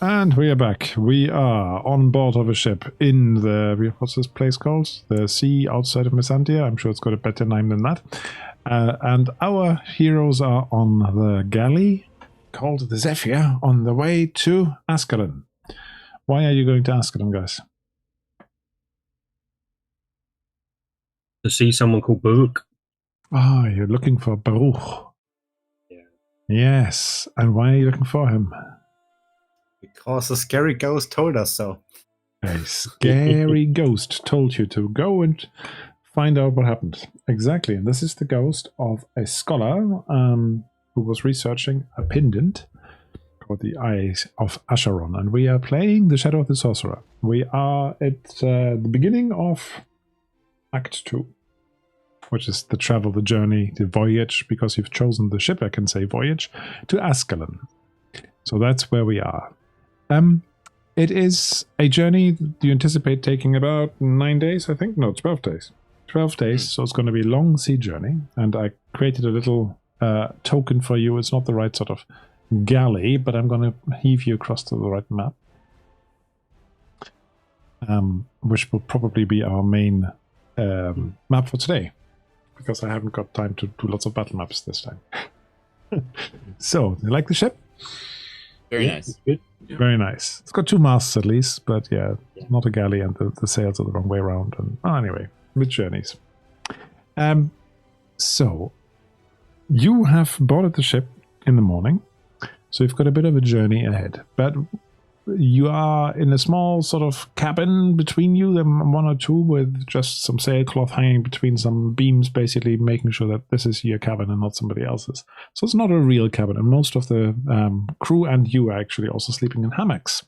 And we are back. We are on board of a ship in the... What's this place called? The sea outside of Missantia. I'm sure it's got a better name than that. And our heroes are on the galley called the Zephyr on the way to Asgalun. Why are you going to Asgalun, guys? To see someone called Baruch. Ah, you're looking for Baruch. Yeah. Yes. And why are you looking for him? Because a scary ghost told us so. A scary ghost told you to go and find out what happened. Exactly. And this is the ghost of a scholar who was researching a pendant called the Eyes of Asgalun. And we are playing the Shadow of the Sorcerer. We are at the beginning of Act 2, which is the travel, the journey, the voyage, because you've chosen the ship, I can say voyage, to Asgalun. So that's where we are. It is a journey you anticipate taking about 9 days, I think? No, 12 days. 12 days, so it's going to be a long sea journey. And I created a little token for you. It's not the right sort of galley, but I'm going to heave you across to the right map. Which will probably be our main map for today. Because I haven't got time to do lots of battle maps this time. So, you like the ship? Very nice. Good. Very nice. It's got 2 masts at least, but yeah, not a galley, and the sails are the wrong way around. And anyway, mid journeys. So you have boarded the ship in the morning, so you've got a bit of a journey ahead. But you are in a small sort of cabin between you, them 1 or 2, with just some sailcloth hanging between some beams, basically making sure that this is your cabin and not somebody else's. So it's not a real cabin, and most of the crew and you are actually also sleeping in hammocks.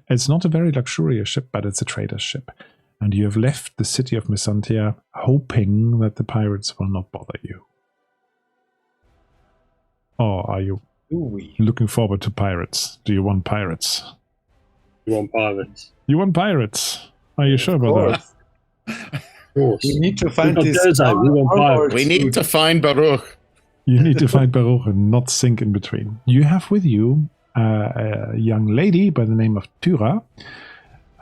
It's not a very luxurious ship, but it's a trader's ship. And you have left the city of Missantia hoping that the pirates will not bother you. Or are you looking forward to pirates? Do you want pirates? You want pirates? You want pirates? Are you sure about that? Of course. We need to find We this. want pirates. We need to find Baruch. You need to find Baruch and not sink in between. You have with you a young lady by the name of Tyra,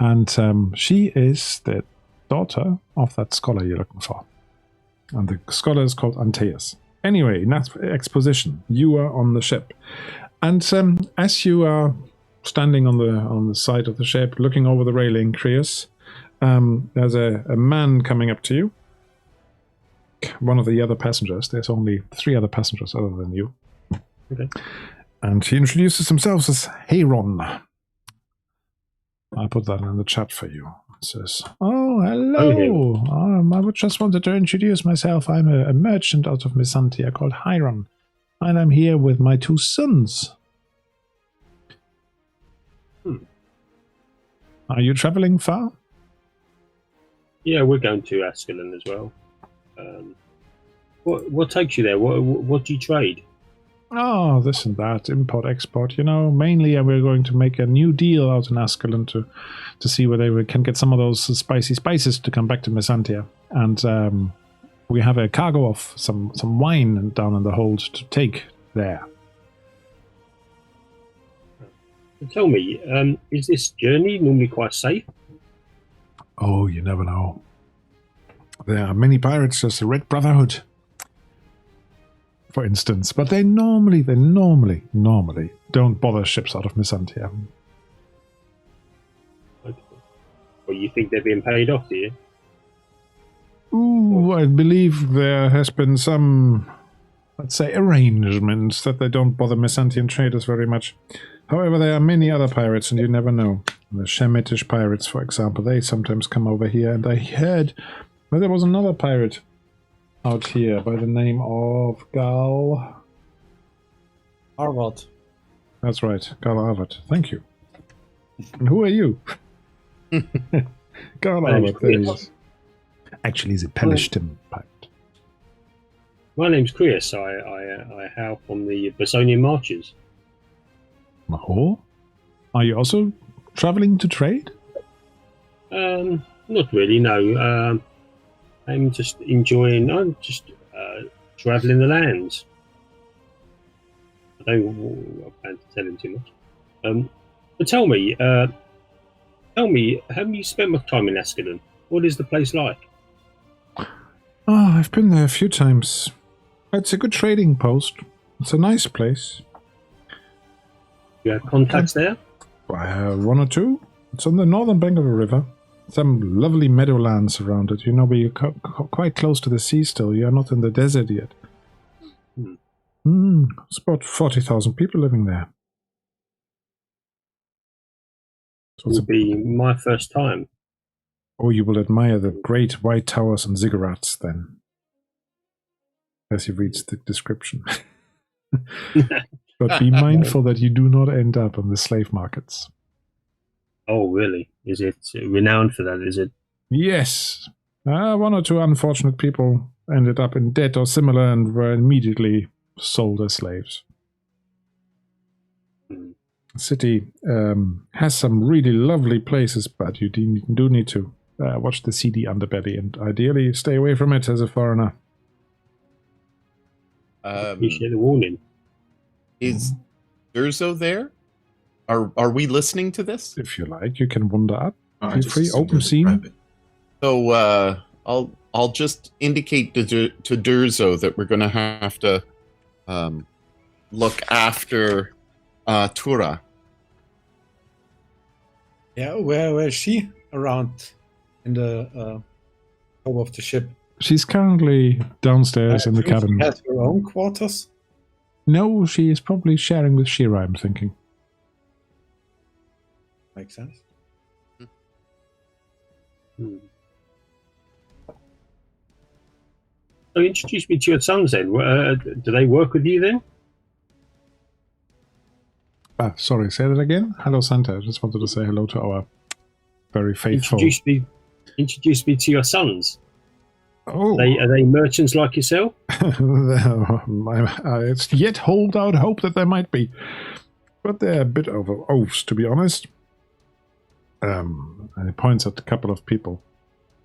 and she is the daughter of that scholar you're looking for. And the scholar is called Antaeus. Anyway, enough exposition. You are on the ship. And as you are standing on the side of the ship, looking over the railing, Creus, there's a man coming up to you. One of the other passengers. There's only 3 other passengers other than you. Okay. And he introduces himself as Hayron. I'll put that in the chat for you. It says, "Oh, hello. I would just wanted to introduce myself. I'm a merchant out of Missantia called Hayron. And I'm here with my 2 sons. Are you traveling far?" Yeah, we're going to Asgalun as well. What takes you there? What do you trade? Oh, this and that, import, export. You know, mainly we're going to make a new deal out in Asgalun to see whether we can get some of those spicy spices to come back to Missantia. And we have a cargo of some wine down in the hold to take there. Tell me, is this journey normally quite safe? Oh, you never know. There are many pirates, there's the Red Brotherhood, for instance, but they normally don't bother ships out of Missantia. Okay. Well, you think they're being paid off, do you? Ooh, I believe there has been some, let's say, arrangements that they don't bother Missantian traders very much. However, there are many other pirates, and you never know. The Shemitish pirates, for example, they sometimes come over here, and I heard that there was another pirate out here by the name of Gal... Harvard. That's right, Gal Arvat. Thank you. And who are you? Gal Arvat, there he is. Actually, he's a Pelishtim pirate. My name's Creus. I hail from the Bosonian Marches. Oh? Are you also traveling to trade? Not really, no. I'm just traveling the lands. I don't plan to tell him too much. But tell me, have you spent much time in Asgalun? What is the place like? Oh, I've been there a few times. It's a good trading post. It's a nice place. You have contacts there? I have one or two. It's on the northern bank of a river. Some lovely meadowlands around it. You know, but you're quite close to the sea still. You're not in the desert yet. It's about 40,000 people living there. So It will be my first time. Oh, you will admire the great white towers and ziggurats then, as you read the description. But be mindful that you do not end up on the slave markets. Oh, really? Is it renowned for that, is it? Yes. One or two unfortunate people ended up in debt or similar and were immediately sold as slaves. The city has some really lovely places, but you do need to watch the seedy underbelly and ideally stay away from it as a foreigner. Appreciate the warning. Is Durzo there? Are we listening to this? If you like, you can wander up. Oh, Feel free, open scene. So I'll just indicate to Durzo that we're going to have to look after Tura. Yeah, where is she? Around in the top of the ship. She's currently downstairs in the cabin. She has her own quarters? No, she is probably sharing with Shira, I'm thinking. Makes sense. So introduce me to your sons then. Do they work with you then? Sorry, say that again? Hello, Santa. I just wanted to say hello to our very faithful... Introduce me to your sons. Oh. Are they merchants like yourself? It's yet hold out hope that they might be. But they're a bit over oafs, to be honest. And he points at a couple of people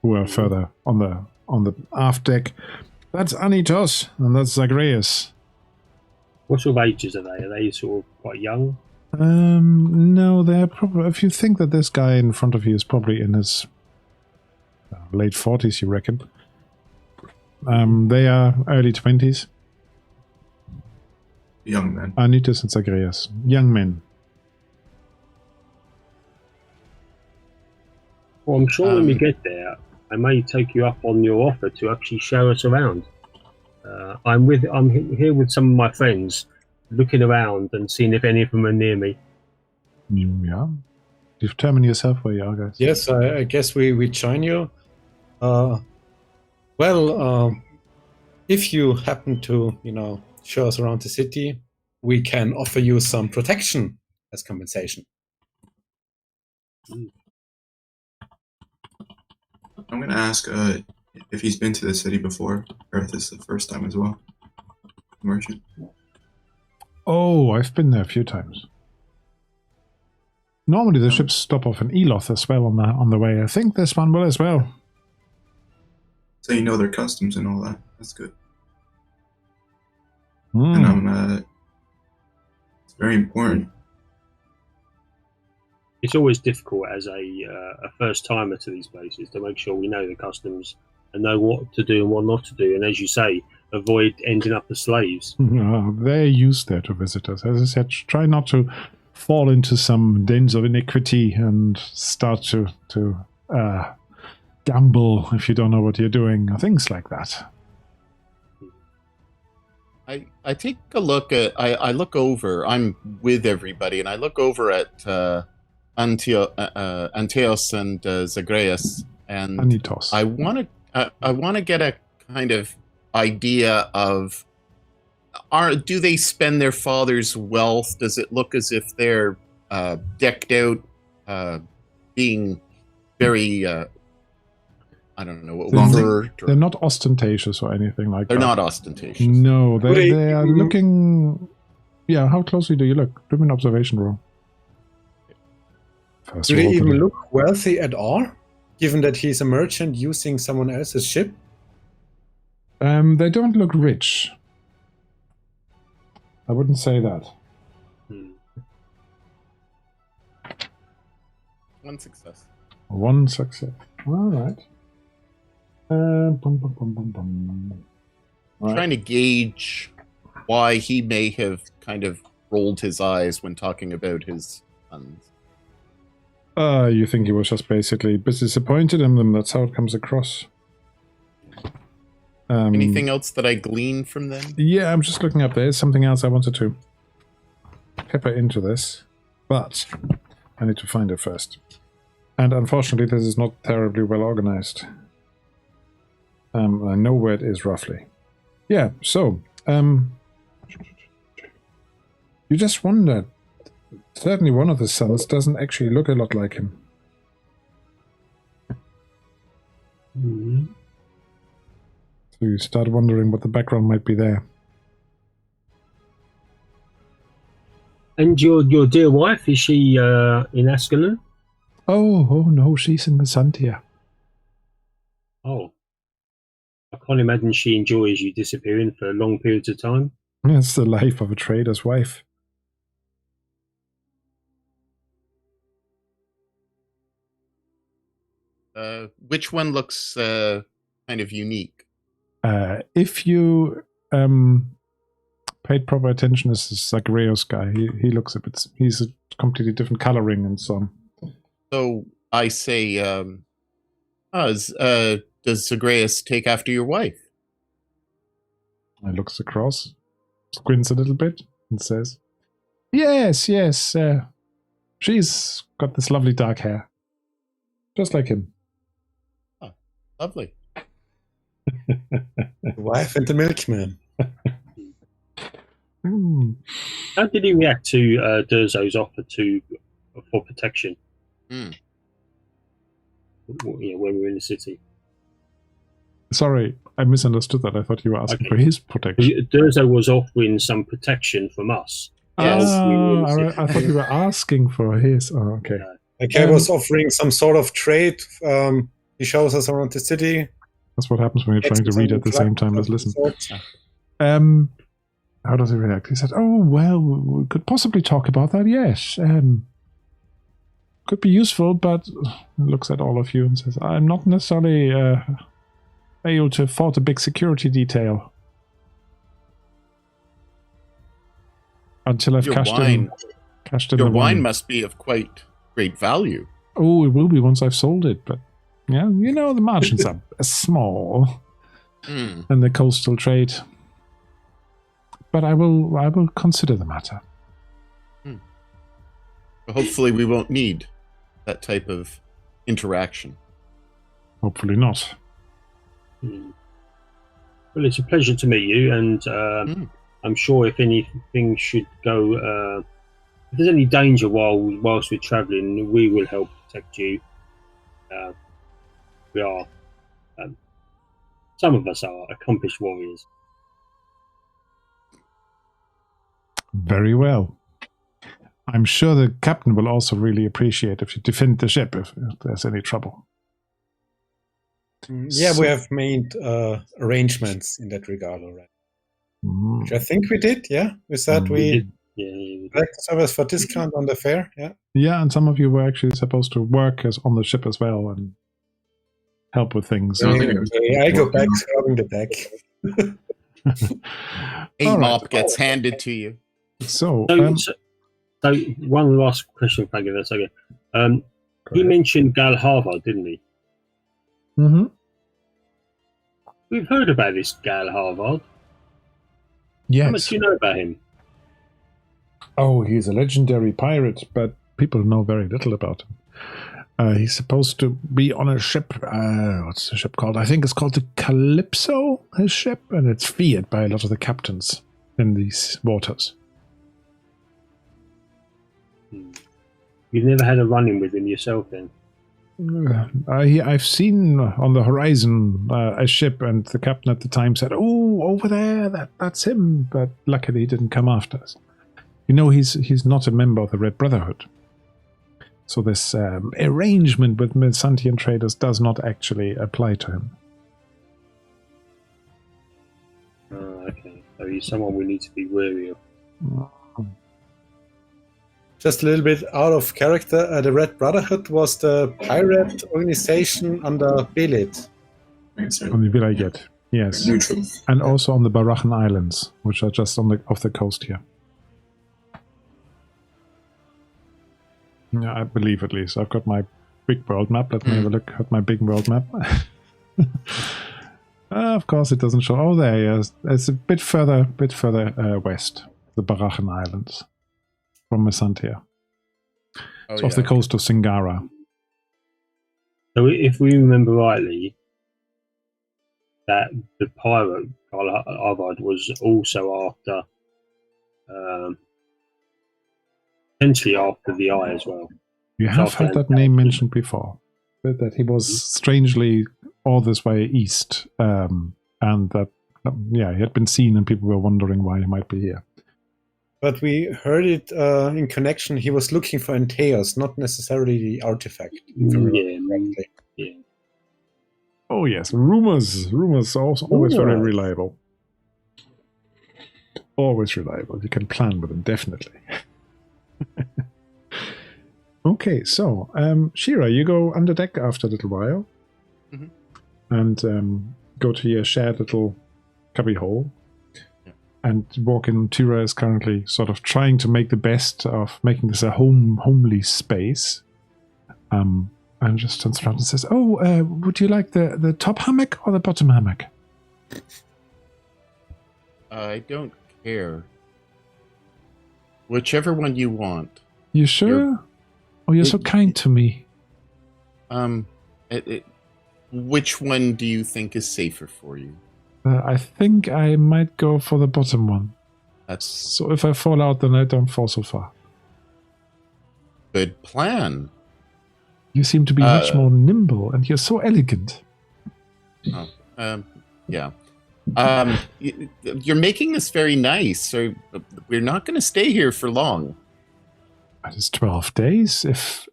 who are further on the aft deck. That's Anitos, and that's Zagreus. What sort of ages are they? Are they sort of quite young? No, they're probably... If you think that this guy in front of you is probably in his late 40s, you reckon. They are early 20s. Young men. Anitos and Zagreus. Young men. Well, I'm sure when we get there, I may take you up on your offer to actually show us around. I'm here with some of my friends, looking around and seeing if any of them are near me. Yeah. Determine yourself where you are, guys. Yes, I guess we join you. If you happen to, show us around the city, we can offer you some protection as compensation. I'm going to ask if he's been to the city before, or if this is the first time as well. Merchant. Oh, I've been there a few times. Normally the ships stop off in Eloth as well on the way. I think this one will as well. So you know their customs and all that. That's good. And it's very important. It's always difficult as a first timer to these places to make sure we know the customs and know what to do and what not to do. And as you say, avoid ending up as slaves. They're used there to visitors. As I said, try not to fall into some dens of iniquity and start to gamble if you don't know what you're doing, or things like that. I take a look at... I look over. I'm with everybody, and I look over at Anteos and Zagreus, and Anitos. I want to get a kind of idea of... do they spend their father's wealth? Does it look as if they're decked out, being very, I don't know, overt? They're not ostentatious or anything like that. They're not ostentatious. No, they are looking... Yeah, how closely do you look? Do me an observation roll. Do they even look wealthy at all, given that he's a merchant using someone else's ship? They don't look rich. I wouldn't say that. One success. One success. All right. Bum, bum, bum, bum, bum. Right. Trying to gauge why he may have kind of rolled his eyes when talking about his sons. You think he was just basically disappointed in them? That's how it comes across. Anything else that I glean from them? Yeah, I'm just looking up. There is something else I wanted to pepper into this, but I need to find it first. And unfortunately, this is not terribly well organized. I know where it is roughly. Yeah, so you just wonder. Certainly, one of the sons doesn't actually look a lot like him. Mm-hmm. So you start wondering what the background might be there. And your dear wife, is she in Asgalun? Oh no, she's in Mysantia. Oh. I can't imagine she enjoys you disappearing for long periods of time. It's the life of a trader's wife. Which one looks kind of unique? If you paid proper attention, is the Zagreus guy. He looks a bit. He's a completely different coloring and so on. So I say, does Zagreus take after your wife? I looks across, squints a little bit, and says, "Yes, yes. She's got this lovely dark hair, just like him." Oh, lovely. The wife and the milkman. How did he react to Durzo's offer for protection? Mm. Yeah, when we were in the city. Sorry, I misunderstood that. I thought you were asking for his protection. Durzo was offering some protection from us. Yes. I thought you were asking for his. Oh, okay. Okay, was offering some sort of trade. He shows us around the city. That's what happens when you're trying to read at the same time as listen. How does he react? He said, "Oh, well, we could possibly talk about that, yes. Could be useful, but," looks at all of you and says, "I'm not necessarily able to afford a big security detail until I've cashed in. Your wine must be of quite great value." "Oh, it will be once I've sold it, but yeah, you know, the margins are small in the coastal trade. But I will consider the matter." Hopefully we won't need that type of interaction. Hopefully not. Well, it's a pleasure to meet you, and I'm sure if anything should go, if there's any danger whilst we're travelling, we will help protect you. We are, some of us are accomplished warriors. Very well. I'm sure the captain will also really appreciate if you defend the ship if there's any trouble. Yeah, we have made arrangements in that regard already. Which I think we did, yeah. We said we collect service for discount on the fare, yeah. Yeah, and some of you were actually supposed to work on the ship as well and help with things. I go back scrubbing the deck. A mop gets handed to you. So one last question, if I give that a second. He mentioned Gal Harvard, didn't he? Mm-hmm. We've heard about this Gal Harvard. Yes. How much do you know about him? Oh, he's a legendary pirate, but people know very little about him. He's supposed to be on a ship. What's the ship called? I think it's called the Calypso, his ship, and it's feared by a lot of the captains in these waters. You've never had a run-in with him yourself, then? I've seen on the horizon a ship, and the captain at the time said, "Oh, over there, that's him." But luckily, he didn't come after us. You know, he's not a member of the Red Brotherhood. So this arrangement with Mysantian traders does not actually apply to him. Okay. So he's someone we need to be wary of. just a little bit out of character. The Red Brotherhood was the pirate organization under Belit. On the Vilayet, yes. Neutral. And also on the Baruch Islands, which are just on the off the coast here. Yeah, I believe at least. I've got my big world map. Let me have a look at my big world map. Of course, it doesn't show. Oh, there, yes. It's a bit further west, the Baruch Islands, from Mesantia. It's off the coast of Singara. So if we remember rightly, that the pirate Avad was also after, potentially after the Eye as well. You have heard that name mentioned before, that he was strangely all this way east, and that, he had been seen and people were wondering why he might be here. But we heard it in connection, he was looking for Antaeus, not necessarily the artifact. If I remember correctly. Yeah. Oh yes, rumors are also always very reliable. Always reliable. You can plan with them, definitely. Okay, so Shira, you go under deck after a little while, and go to your shared little cubby hole, and walk in. Tira is currently sort of trying to make the best of making this a homely space. And just turns around and says, "Oh, would you like the top hammock or the bottom hammock?" I don't care. Whichever one you want. You sure? You're so kind to me. Which one do you think is safer for you? I think I might go for the bottom one. So if I fall out, then I don't fall so far. Good plan. You seem to be much more nimble, and you're so elegant. Yeah. You're making this very nice, so we're not going to stay here for long. That is 12 days, if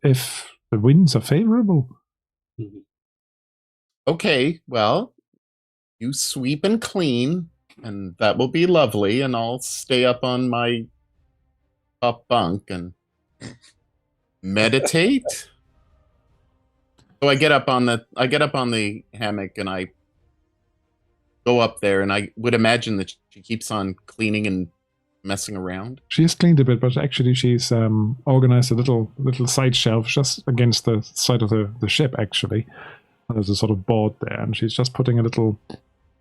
the winds are favorable. Okay, well, you sweep and clean, and that will be lovely, and I'll stay up on my top bunk and meditate. So I get up on the hammock and I go up there, and I would imagine that she keeps on cleaning and messing around. She has cleaned a bit, but actually she's organized a little side shelf just against the side of the ship, actually. And there's a sort of board there, and she's just putting a little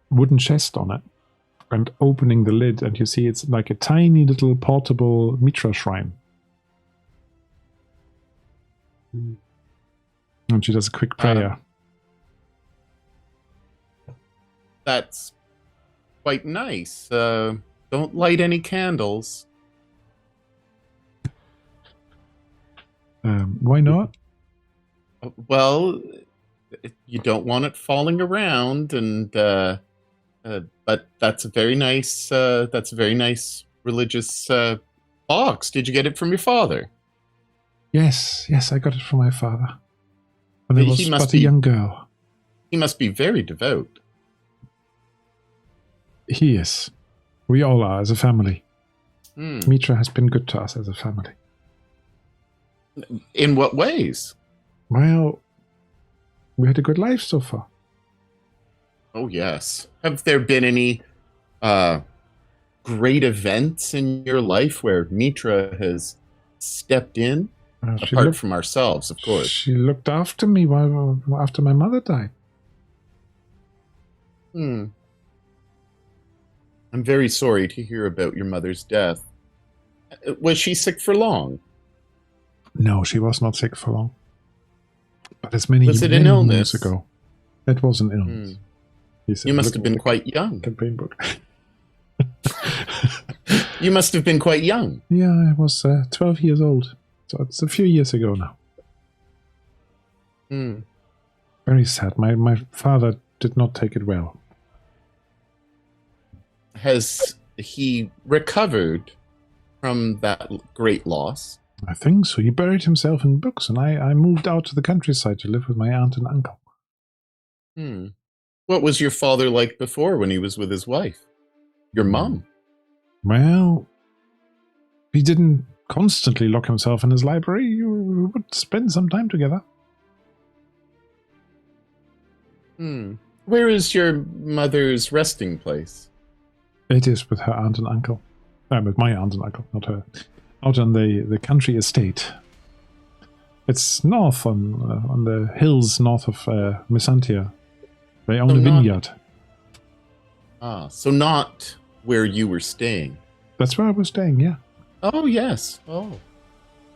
wooden chest on it and opening the lid, and you see it's like a tiny little portable Mitra shrine. And she does a quick prayer. That's quite nice. Don't light any candles. Why not? Well, you don't want it falling around, and but that's a very nice. That's a very nice religious box. Did you get it from your father? Yes, I got it from my father. When I was but a young girl. He must be very devout. He is. We all are, as a family. Mitra has been good to us as a family. In what ways? Well, we had a good life so far. Oh, yes. Have there been any great events in your life where Mitra has stepped in? Apart from ourselves, of course. She looked after me after my mother died. I'm very sorry to hear about your mother's death. Was she sick for long? No, she was not sick for long. But as many was it an illness? Years ago, it was an illness. Said, you must have been quite young. Campaign book. You must have been quite young. Yeah, I was 12 years old. So it's a few years ago now. Very sad. My father did not take it well. Has he recovered from that great loss? I think so. He buried himself in books, and I moved out to the countryside to live with my aunt and uncle. What was your father like before when he was with his wife? Your mom? Well, he didn't constantly lock himself in his library, you would spend some time together. Where is your mother's resting place? It is with her aunt and uncle. With my aunt and uncle, not her. Out on the country estate. It's north on the hills north of Missantia. They own a vineyard. So not where you were staying. That's where I was staying, yeah. Oh, yes. Oh.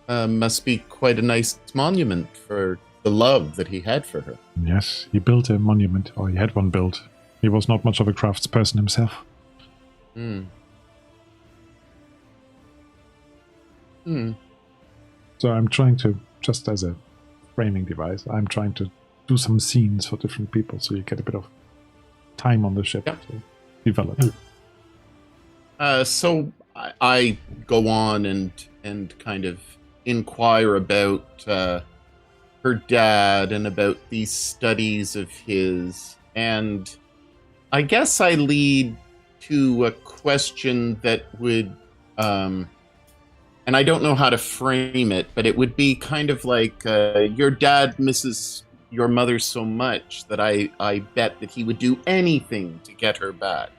Must be quite a nice monument for the love that he had for her. Yes, he built a monument, or he had one built. He was not much of a craftsperson himself. So I'm trying to, just as a framing device, I'm trying to do some scenes for different people so you get a bit of time on the ship to develop. So I go on and kind of inquire about her dad and about these studies of his, and I guess I lead to a question that would, and I don't know how to frame it, but it would be kind of like, your dad misses your mother so much that I bet that he would do anything to get her back.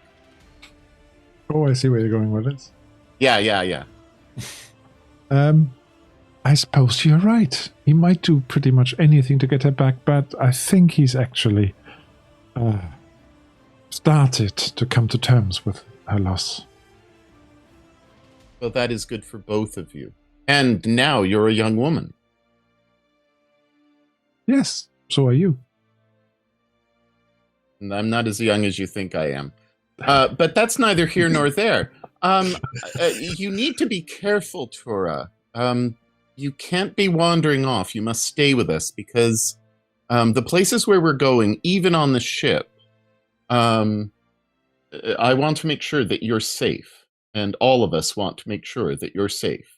Oh, I see where you're going with this. Yeah. I suppose you're right. He might do pretty much anything to get her back, but I think he's actually started to come to terms with her loss. Well, that is good for both of you. And now you're a young woman. Yes, so are you. And I'm not as young as you think I am. But that's neither here nor there. You need to be careful, Tora. You can't be wandering off. You must stay with us because the places where we're going, even on the ship, I want to make sure that you're safe. And all of us want to make sure that you're safe.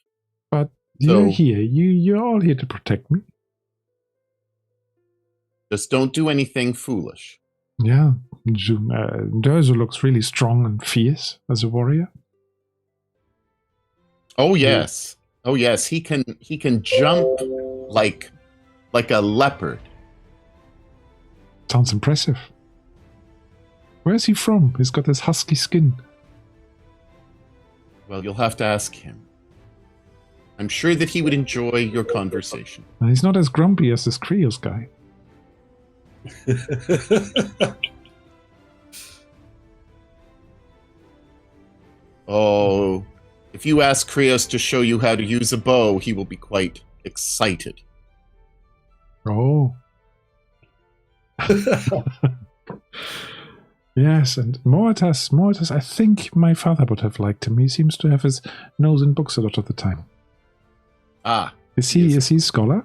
But you're here. You're all here to protect me. Just don't do anything foolish. Yeah. Durzo looks really strong and fierce as a warrior. Oh, yes. Oh, yes. He can jump like a leopard. Sounds impressive. Where's he from? He's got this husky skin. Well, you'll have to ask him. I'm sure that he would enjoy your conversation. And he's not as grumpy as this Krios guy. Oh, if you ask Krios to show you how to use a bow, he will be quite excited. Oh. Yes, and Mortas, I think my father would have liked him. He seems to have his nose in books a lot of the time. Ah. Is he a scholar?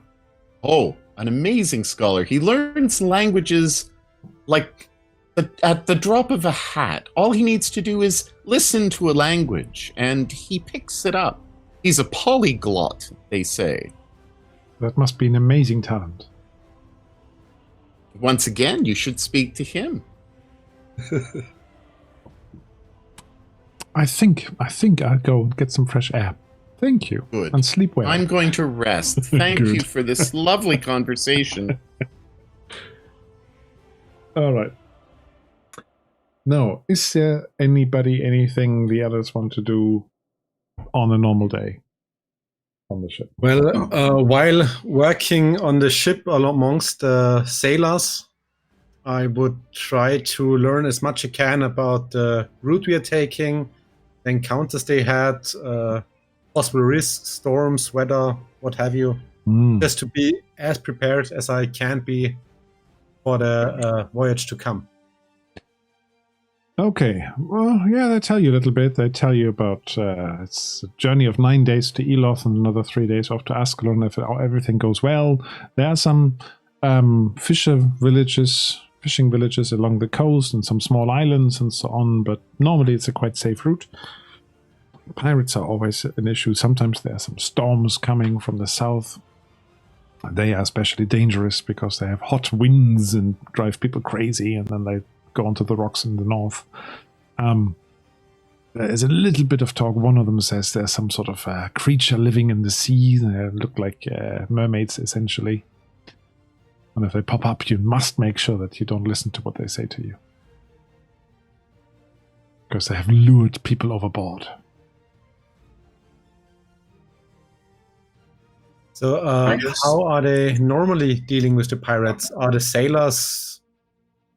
Oh, an amazing scholar. He learns languages like at the drop of a hat. All he needs to do is listen to a language, and he picks it up. He's a polyglot, they say. That must be an amazing talent. Once again, you should speak to him. I think I'll go and get some fresh air. Thank you. Good. And sleep well. I'm going to rest. Thank you for this lovely conversation. All right. Now, is there anything the others want to do on a normal day on the ship? Well, while working on the ship amongst the sailors, I would try to learn as much as I can about the route we are taking, the encounters they had, possible risks, storms, weather, what have you. Just to be as prepared as I can be for the voyage to come. Okay. Well, yeah, they tell you a little bit. They tell you about it's a journey of 9 days to Eloth and another 3 days off to Asgalun if everything goes well. There are some fishing villages along the coast and some small islands and so on, but normally it's a quite safe route. Pirates are always an issue. Sometimes there are some storms coming from the south. They are especially dangerous because they have hot winds and drive people crazy, and then they go onto the rocks in the north. There's a little bit of talk. One of them says there's some sort of creature living in the sea. They look like mermaids, essentially. And if they pop up, you must make sure that you don't listen to what they say to you. Because they have lured people overboard. So, how are they normally dealing with the pirates? Are the sailors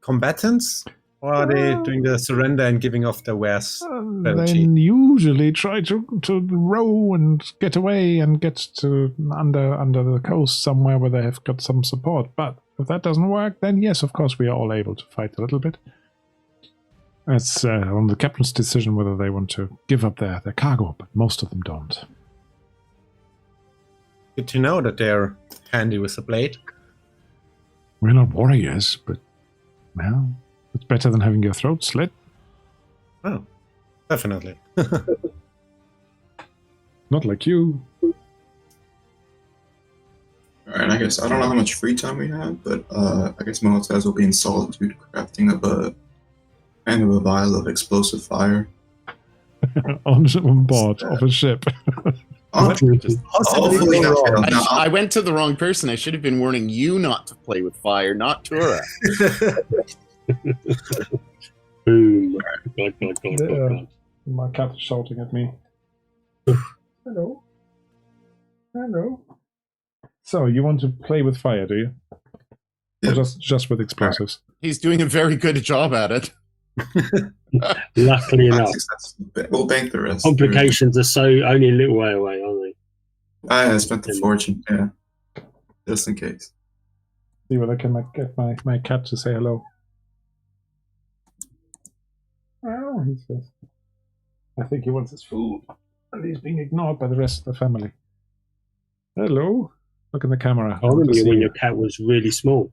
combatants? Or are they doing the surrender and giving off their wares? They usually try to row and get away and get to under the coast somewhere where they have got some support. But if that doesn't work, then yes, of course, we are all able to fight a little bit. It's on the captain's decision whether they want to give up their cargo, but most of them don't. Good to know that they're handy with a blade. We're not warriors, but, well, it's better than having your throat slit. Oh, definitely. Not like you. Alright, I guess I don't know how much free time we have, but I guess most guys will be in solitude crafting up a kind of a vial of explosive fire. on board of a ship. Hopefully not. I went to the wrong person. I should have been warning you not to play with fire, not Tura. Boom. My cat is shouting at me. Hello. Hello. So, you want to play with fire, do you? Yeah. Or just with explosives? He's doing a very good job at it. Luckily enough. We'll bank the rest. Complications are so only a little way away, aren't they? I spent the fortune, yeah. Just in case. See whether I can get my cat to say hello. Oh, he says. I think he wants his food. And he's being ignored by the rest of the family. Hello. Look in the camera. I remember when your cat was really small.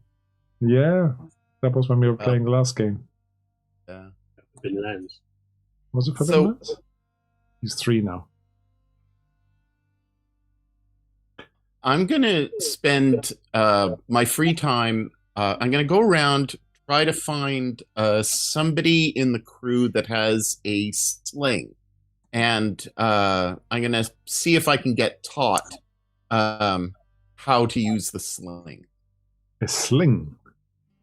Yeah. That was when we were playing the last game. Yeah. Finlands. Was it for So- Finland? He's 3 now. I'm going to spend my free time. I'm going to go around, try to find somebody in the crew that has a sling. And I'm going to see if I can get taught how to use the sling. A sling?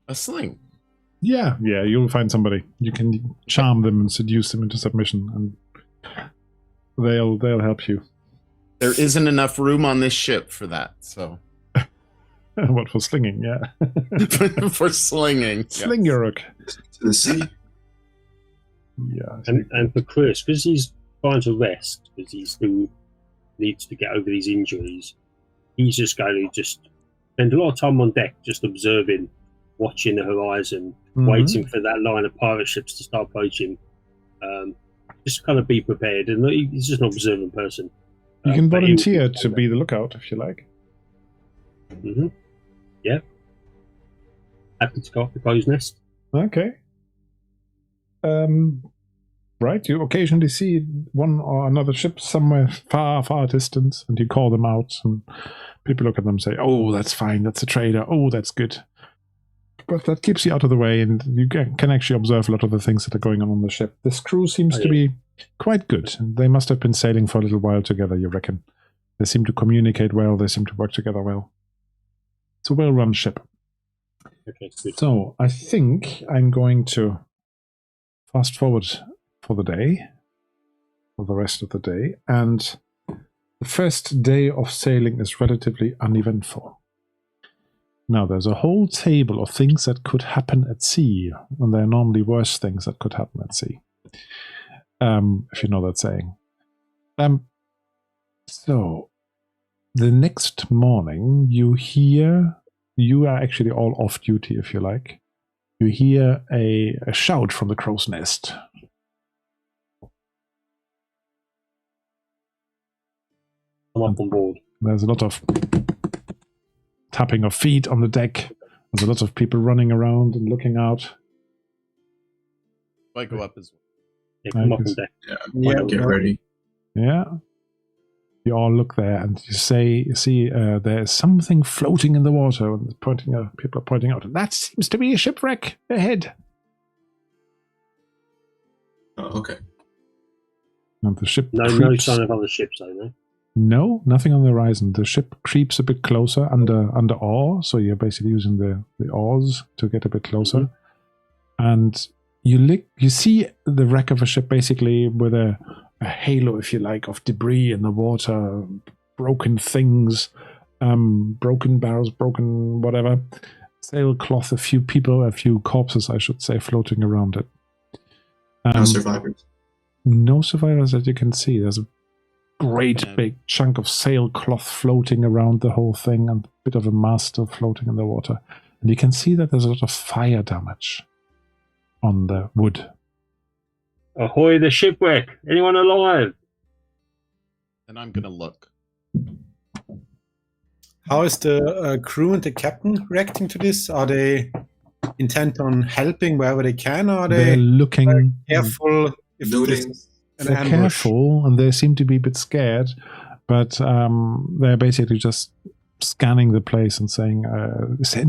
A sling. Yeah, you'll find somebody. You can charm them and seduce them into submission, and they'll help you. There isn't enough room on this ship for that, so. What, for slinging? Yeah. For slinging. Sling your hook. To the sea. Yeah. And for Chris, because he's trying to rest, because he still needs to get over these injuries, he's just going to just spend a lot of time on deck, just observing, watching the horizon, waiting for that line of pirate ships to start approaching. Just kind of be prepared, and he's just an observant person. You can volunteer to be the lookout if you like. Yeah. Happy to go off the crow's nest. Okay. Right, you occasionally see one or another ship somewhere far, far distance, and you call them out, and people look at them and say, "Oh, that's fine, that's a trader. Oh, that's good." But that keeps you out of the way, and you can actually observe a lot of the things that are going on the ship. This crew seems to be quite good. They must have been sailing for a little while together, you reckon. They seem to communicate well. They seem to work together well. It's a well-run ship. Okay, good. So I think I'm going to fast forward for the day, for the rest of the day, and the first day of sailing is relatively uneventful. Now, there's a whole table of things that could happen at sea, and there are normally worse things that could happen at sea, if you know that saying. So, the next morning, you are actually all off duty, if you like. You hear a shout from the crow's nest. I'm up on board. There's a lot of tapping of feet on the deck. There's a lot of people running around and looking out. I go up as well. Yeah, come up on deck. Yeah, get ready. Yeah. You all look there and you see there's something floating in the water, and people are pointing out, that seems to be a shipwreck ahead. Oh, okay. And the ship No creeps. sign of other ships, though, no? No, nothing on the horizon. The ship creeps a bit closer under oar, so you're basically using the oars to get a bit closer. And you see the wreck of a ship basically with a halo, if you like, of debris in the water, broken things, broken barrels, broken whatever, sailcloth, a few corpses, I should say, floating around it. No survivors. No survivors that you can see. There's a great big chunk of sailcloth floating around the whole thing and a bit of a mast still floating in the water. And you can see that there's a lot of fire damage on the wood. Ahoy the shipwreck! Anyone alive? And I'm gonna look. How is the crew and the captain reacting to this? Are they intent on helping wherever they can? Or are They're they looking careful if Looting. this an they're ambush? careful, and they seem to be a bit scared, but they're basically just scanning the place and saying, is there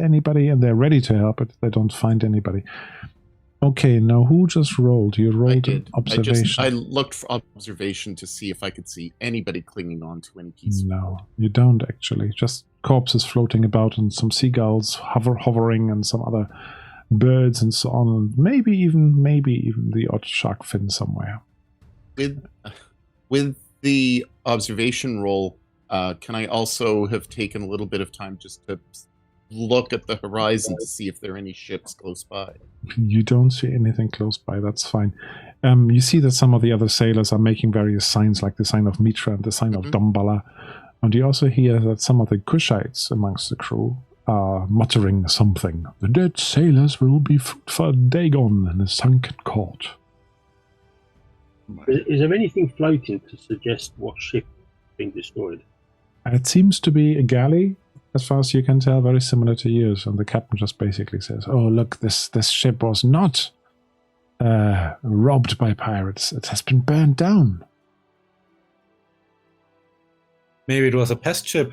anybody? And they're ready to help, but they don't find anybody. Okay, now who just rolled? You I rolled did. observation. I looked for observation to see if I could see anybody clinging on to any piece. No, you don't actually. Just corpses floating about and some seagulls hovering and some other birds and so on. And maybe even the odd shark fin somewhere. With the observation roll, can I also have taken a little bit of time just to look at the horizon to see if there are any ships close by? You don't see anything close by, that's fine. You see that some of the other sailors are making various signs, like the sign of Mitra and the sign of Dambala. And you also hear that some of the Kushites amongst the crew are muttering something. The dead sailors will be food for Dagon in the sunken court. Is there anything floating to suggest what ship is being destroyed? It seems to be a galley, as far as you can tell, very similar to yours. And the captain just basically says, oh, look, this ship was not robbed by pirates. It has been burned down. Maybe it was a pest ship.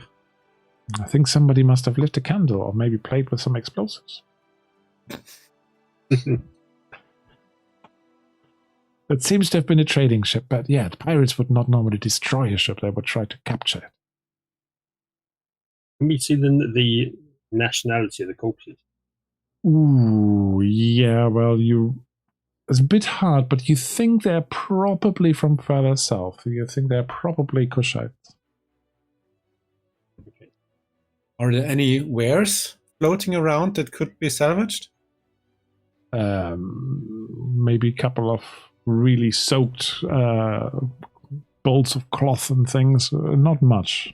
I think somebody must have lit a candle or maybe played with some explosives. It seems to have been a trading ship, but yeah, the pirates would not normally destroy a ship. They would try to capture it. Can we see the nationality of the corpses? Ooh, yeah, well, it's a bit hard, but you think they're probably from further south. You think they're probably Kushites. Okay. Are there any wares floating around that could be salvaged? Maybe a couple of really soaked bolts of cloth and things. Not much.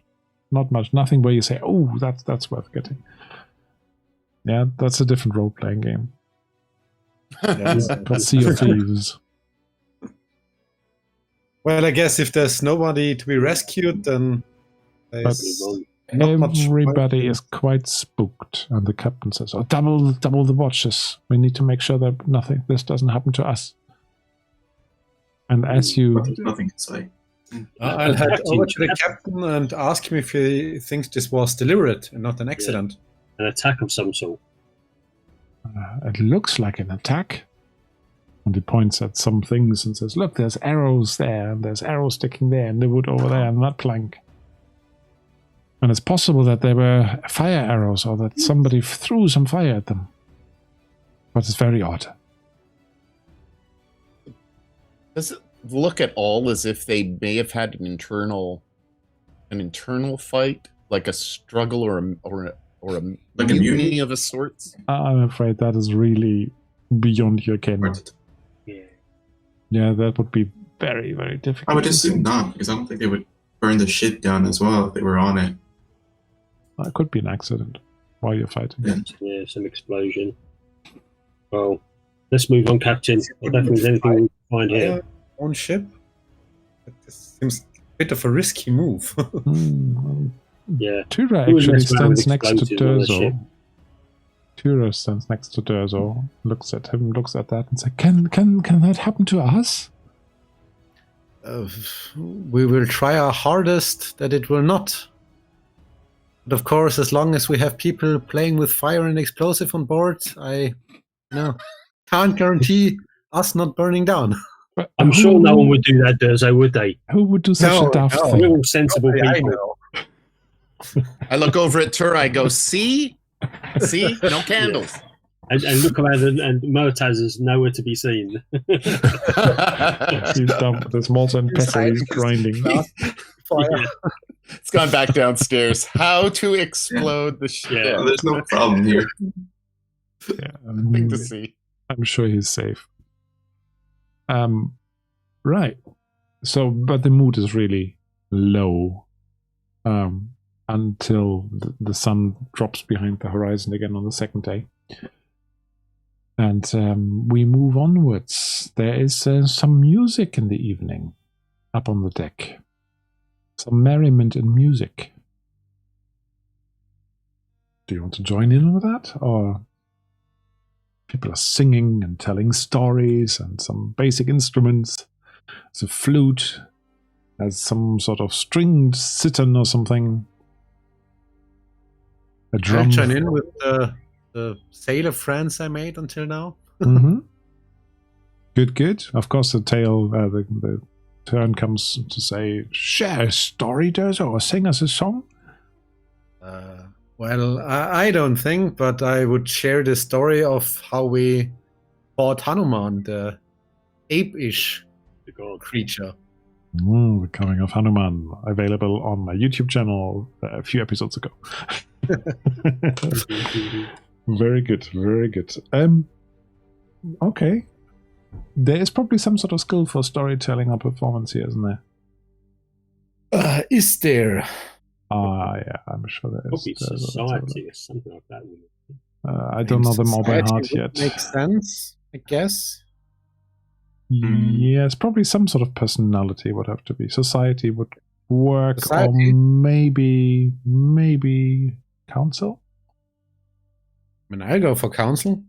Nothing where you say, oh, that's worth getting. Yeah, that's a different role-playing game. Called Sea of Thieves. Well, I guess if there's nobody to be rescued, then there's not much. Everybody is quite spooked, and the captain says, "Oh, double the watches. We need to make sure that this doesn't happen to us." And as you, Nothing to say. I'll head over to the captain and ask him if he thinks this was deliberate and not an accident. An attack of some sort. it looks like an attack. And he points at some things and says, look, there's arrows there, and there's arrows sticking there, and the wood over there, and that plank. And it's possible that they were fire arrows, or that somebody threw some fire at them. But it's very odd. Does it look at all as if they may have had an internal fight, like a struggle or a Like a mutiny of a sort? I'm afraid that is really beyond your ken. Yeah, that would be very, very difficult. I would assume not, because I don't think they would burn the ship down as well if they were on it. It could be an accident while you're fighting. Yeah, some explosion. Well, let's move on, Captain. I don't think there's anything we can find here. Own ship? This seems a bit of a risky move. Yeah. Tura Who would actually mess around with stands next to explosives on a ship? Durzo. Tura stands next to Durzo, looks at him, looks at that, and says, Can that happen to us? We will try our hardest that it will not. But of course, as long as we have people playing with fire and explosive on board, I can't guarantee us not burning down. But I'm sure no one would do that, Durzo, would they? Who would do such a daft We're thing? all sensible I people. know. I look over at Tur. I go, see, no candles. And look around, and Murtaz is nowhere to be seen. He's down with his molten pestle. He's grinding. Fire. It's gone back downstairs. How to explode the ship? Yeah. There's no problem here. Yeah, Nothing to see. I'm sure he's safe. Right. So, but the mood is really low until the sun drops behind the horizon again on the second day. And we move onwards. There is some music in the evening up on the deck. Some merriment and music. Do you want to join in with that? Or people are singing and telling stories and some basic instruments. There's a flute. There's some sort of stringed cittern or something. A drum. I'll join in with the sailor friends I made until now. Mm-hmm. Good. Of course, the turn comes to say, share a story, Durzo, or sing us a song. Well, I don't think, but I would share the story of how we fought Hanuman, the ape-ish creature. The Coming of Hanuman, available on my YouTube channel a few episodes ago. Very good. Okay. There is probably some sort of skill for storytelling or performance here, isn't there? Is there? Yeah, I'm sure there is. Probably society or something like that. I don't know them all by heart Society yet. would make sense, I guess. Yes, probably some sort of personality would have to be. Society would work, Society. or maybe council. I mean, I'll go for council.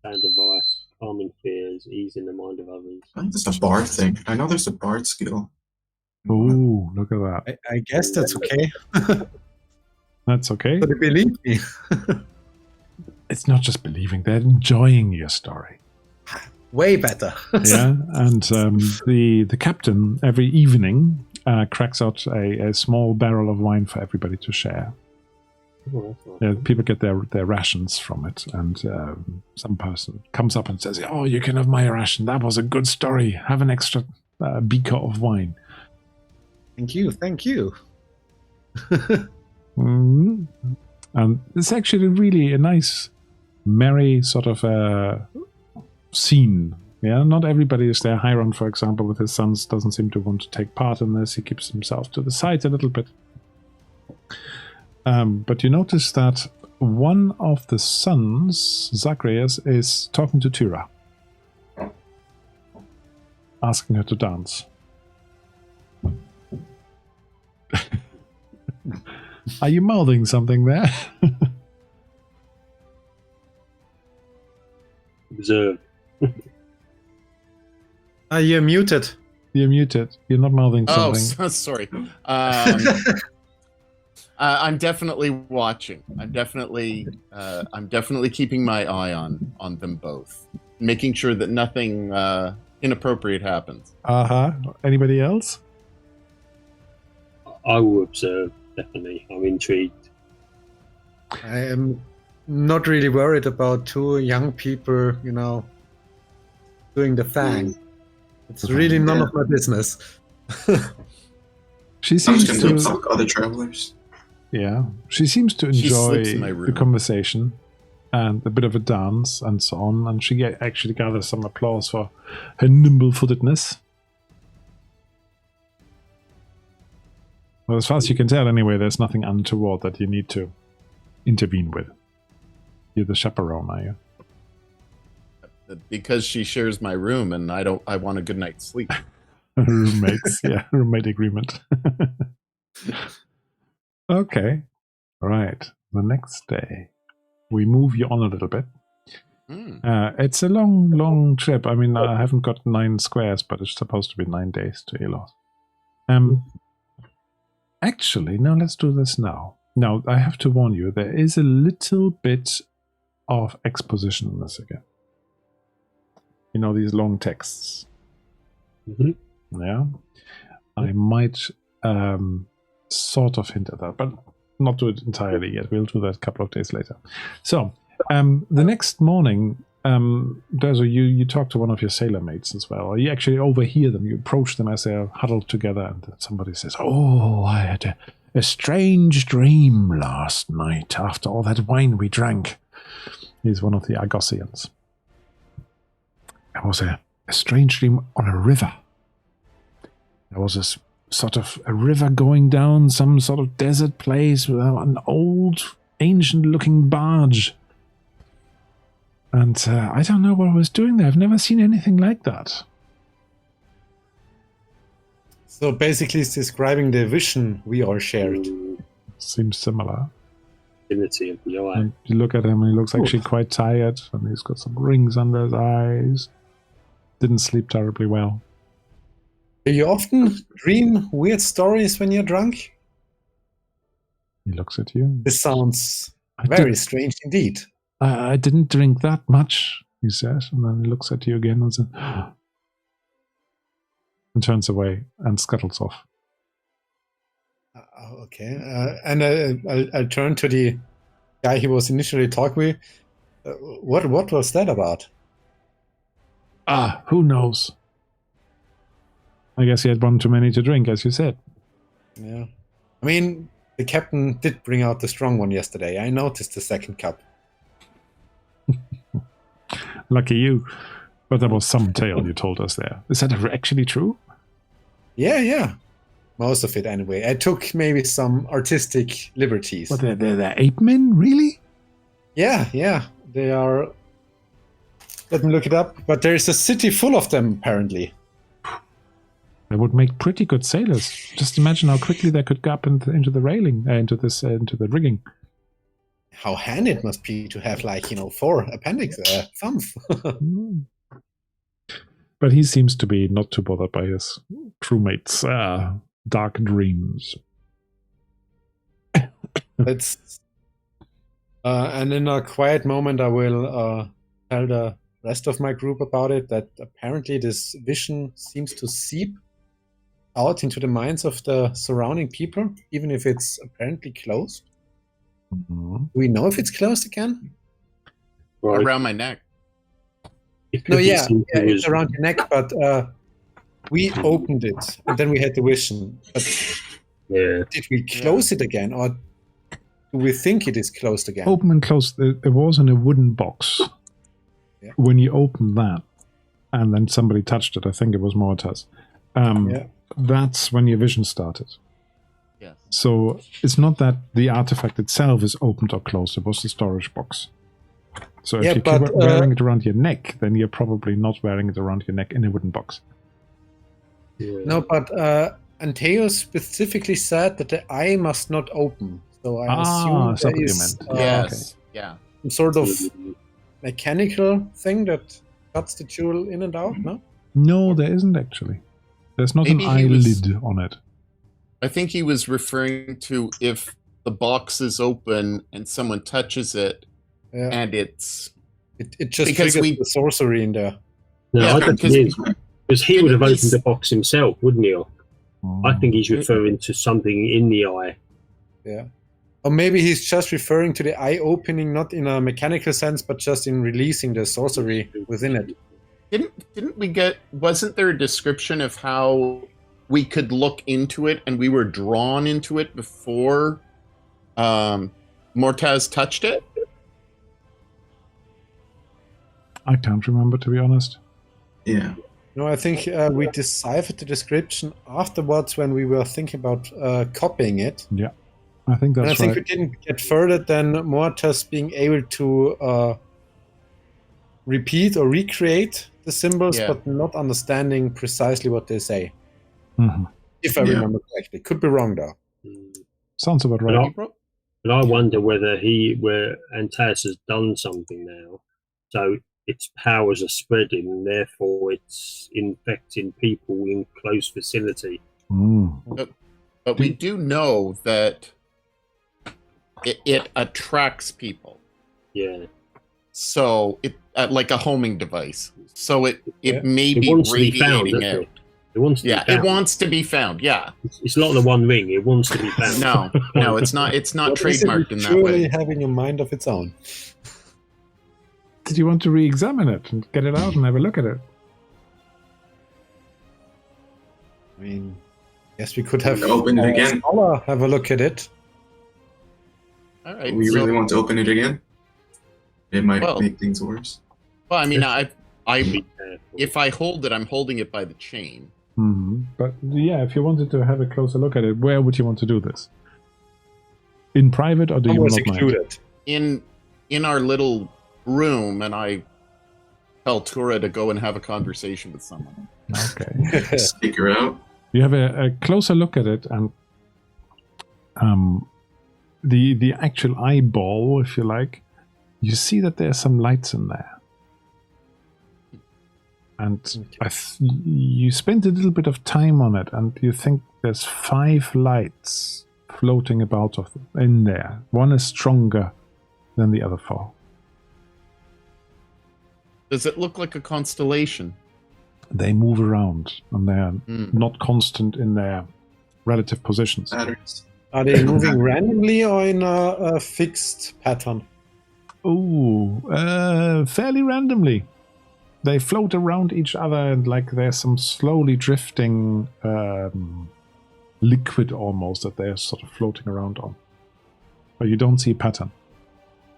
Sound advice, calming fears, easing the mind of others. I think there's a bard thing. I know there's a bard skill. Ooh, look at that. I guess that's okay. That's okay. But believe me. It's not just believing; they're enjoying your story. Way better. Yeah, and the captain every evening cracks out a small barrel of wine for everybody to share. Oh, that's nice. People get their rations from it, and some person comes up and says, "Oh, you can have my ration. That was a good story. Have an extra beaker of wine." Thank you. Mm-hmm. And it's actually really a nice, merry sort of scene. Yeah, not everybody is there. Hiron, for example, with his sons, doesn't seem to want to take part in this. He keeps himself to the side a little bit. But you notice that one of the sons, Zacharias, is talking to Tyra, asking her to dance. Are you mouthing something there? Observe. You're muted. You're muted. You're not mouthing Oh, something. sorry. I'm definitely watching. I'm definitely keeping my eye on them both, making sure that nothing inappropriate happens. Anybody else? I will observe, definitely. I'm intrigued. I am not really worried about two young people, doing the thing. It's really none of my business. She I'm seems just going to to. fuck other travelers. Yeah, she seems to She enjoy slips in my room. the conversation and a bit of a dance and so on. And she actually gathers some applause for her nimble-footedness. Well, as far as you can tell, anyway, there's nothing untoward that you need to intervene with. You're the chaperone, are you? Because she shares my room, and I want a good night's sleep. Roommates, yeah, roommate agreement. Okay, right. The next day, we move you on a little bit. It's a long trip. I mean, I haven't got 9 squares, but it's supposed to be 9 days to Elos. Actually, no, let's do this now. Now, I have to warn you, there is a little bit of exposition in this again. These long texts. Mm-hmm. Yeah. I might sort of hint at that, but not do it entirely yet. We'll do that a couple of days later. So, the next morning, Dezo, you talk to one of your sailor mates as well. Or you actually overhear them. You approach them as they're huddled together, and somebody says, "Oh, I had a strange dream last night after all that wine we drank." He's one of the Argosians. It was a strange dream on a river. There was this sort of a river going down some sort of desert place with an old, ancient-looking barge. And I don't know what I was doing there. I've never seen anything like that. So basically it's describing the vision we all shared. Seems similar. Infinity of the eye. And you look at him and he looks actually quite tired. And he's got some rings under his eyes. Didn't sleep terribly well. Do you often dream weird stories when you're drunk? He looks at you. This sounds very strange indeed. I didn't drink that much, he says. And then he looks at you again and says, and turns away and scuttles off. Okay. And I'll turn to the guy he was initially talking with. What was that about? Who knows? I guess he had one too many to drink, as you said. Yeah. I mean, the captain did bring out the strong one yesterday. I noticed the second cup. Lucky you. But there was some tale you told us there. Is that actually true? Yeah. Most of it, anyway. I took maybe some artistic liberties. But they're ape men, really? Yeah. They are... Let me look it up. But there's a city full of them, apparently. They would make pretty good sailors. Just imagine how quickly they could go up into the railing, into the rigging. How handy it must be to have, 4 thumbs. But he seems to be not too bothered by his crewmates' dark dreams. And in a quiet moment, I will tell the rest of my group about it, that apparently this vision seems to seep out into the minds of the surrounding people, even if it's apparently closed. Mm-hmm. Do we know if it's closed again? Right. Around my neck. No, it's around your neck, but we opened it, and then we had the vision. But did we close it again, or do we think it is closed again? Open and closed. It was in a wooden box. Yeah. When you opened that, and then somebody touched it, I think it was Mortas. That's when your vision started. Yes. So it's not that the artifact itself is opened or closed. It was the storage box. So if you're wearing it around your neck, then you're probably not wearing it around your neck in a wooden box. Yeah. No, but Anteo specifically said that the eye must not open. So I assume there is Yes. Yeah. some sort of mechanical thing that cuts the jewel in and out, no? No, there isn't actually. There's not Maybe an eyelid on it. I think he was referring to if the box is open and someone touches it, and it's... It just because triggers the sorcery in there. No, Yeah, I don't think it is. Because he would have opened the box himself, wouldn't he? I think he's referring to something in the eye. Yeah. Or maybe he's just referring to the eye opening, not in a mechanical sense, but just in releasing the sorcery within it. Didn't we get... Wasn't there a description of how we could look into it and we were drawn into it before Mortaz touched it? I can't remember, to be honest. Yeah. No, I think we deciphered the description afterwards when we were thinking about copying it. Yeah, I think that's and I think right. we didn't get further than Mortas being able to repeat or recreate the symbols, but not understanding precisely what they say. Mm-hmm. If I remember correctly. Could be wrong, though. Sounds about right. But I wonder whether Antaz has done something now. So its powers are spreading, and therefore it's infecting people in close vicinity. Mm. But we do know that it attracts people. Yeah. So it like a homing device. So it may It be wants to be found, radiating doesn't out. it? It wants to be Yeah, found. it wants to be found. Yeah. It's not the One Ring. It wants to be found. No, it's not. It's not What is it trademarked in that truly way. having a mind of its own. Did you want to re-examine it and get it out and have a look at it? I mean, yes, we could have Open it again. Scholar have a look at it. All right. We so- really want to open it again. It might Well- make things worse. Well, I mean, I Be careful. if I hold it, I'm holding it by the chain. But yeah, if you wanted to have a closer look at it, where would you want to do this? In private, or do you Somewhere not mind? secluded. In our little room, and I tell Tura to go and have a conversation with someone. Okay. Stick her out. You have a closer look at it, and the actual eyeball, if you like, you see that there's some lights in there. And you spent a little bit of time on it, and you think there's 5 lights floating about in there. One is stronger than the other 4. Does it look like a constellation? They move around, and they're Mm. not constant in their relative positions. Patterns. Are they moving randomly or in a fixed pattern? Fairly randomly. They float around each other, and like there's some slowly drifting liquid almost that they're sort of floating around on. But you don't see a pattern.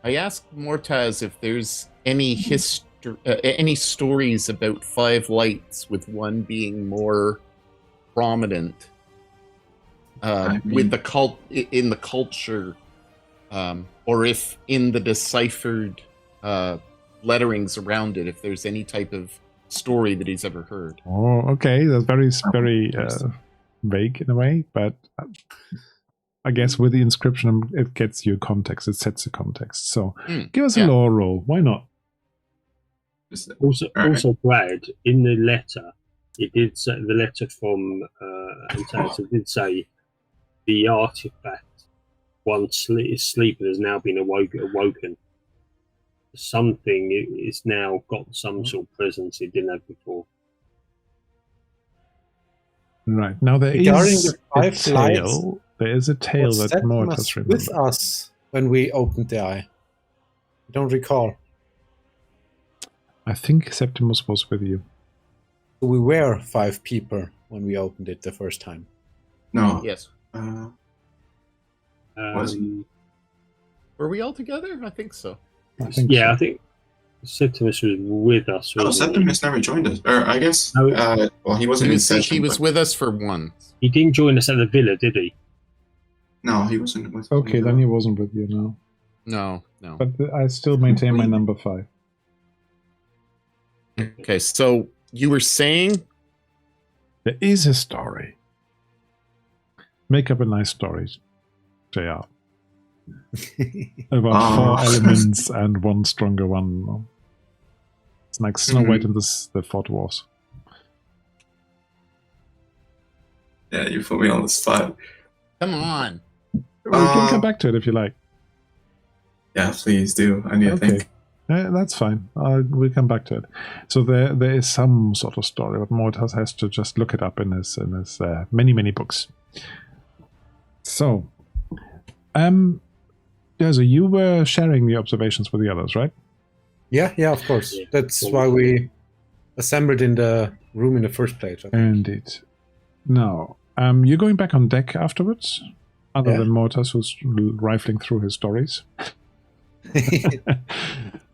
I asked Mortaz if there's any any stories about 5 lights, with one being more prominent, I mean- with the in the culture, or if in the deciphered letterings around it, if there's any type of story that he's ever heard. Oh, okay. That's very vague in a way, but I guess with the inscription, it gets you context. It sets the context. So give us a yeah. lore roll. Why not? Just- Also, Alright. also, Brad, in the letter, it did say the letter from Antares did say the artifact, once is sleeping, has now been awoken. Something is now got some sort of presence it didn't have before. Right. Now there Regarding is the 5 a tale. lights, There is a tale Was that Septimus Mortis with remembers. us when we opened the eye? I don't recall. I think Septimus was with you. We were 5 people when we opened it the first time. No. Yes. Was he? Were we all together? I think so. I think Yeah, so. I think Septimus was with us. Oh, wasn't he? Septimus never joined us. Or I guess. No. Well, he wasn't in session. He was but- with us for one. He didn't join us at the villa, did he? No, he wasn't with. Okay, then he wasn't with you now. No. But I still maintain my number 5. Okay, so you were saying There is a story. Make up a nice story, JR. About Oh. 4 elements and one stronger one. It's like Snow White and the 4 Dwarfs. Yeah, you put me on the spot. come on. We can come back to it if you like. Yeah, please do. I need to think. That's fine. We'll come back to it. So there is some sort of story, but Mortas has to just look it up in his many books. So, so you were sharing the observations with the others, right? Yeah, of course. Yeah. That's why we assembled in the room in the first place. I think. Indeed. Now, you're going back on deck afterwards, other Yeah. than Mortas, who's rifling through his stories.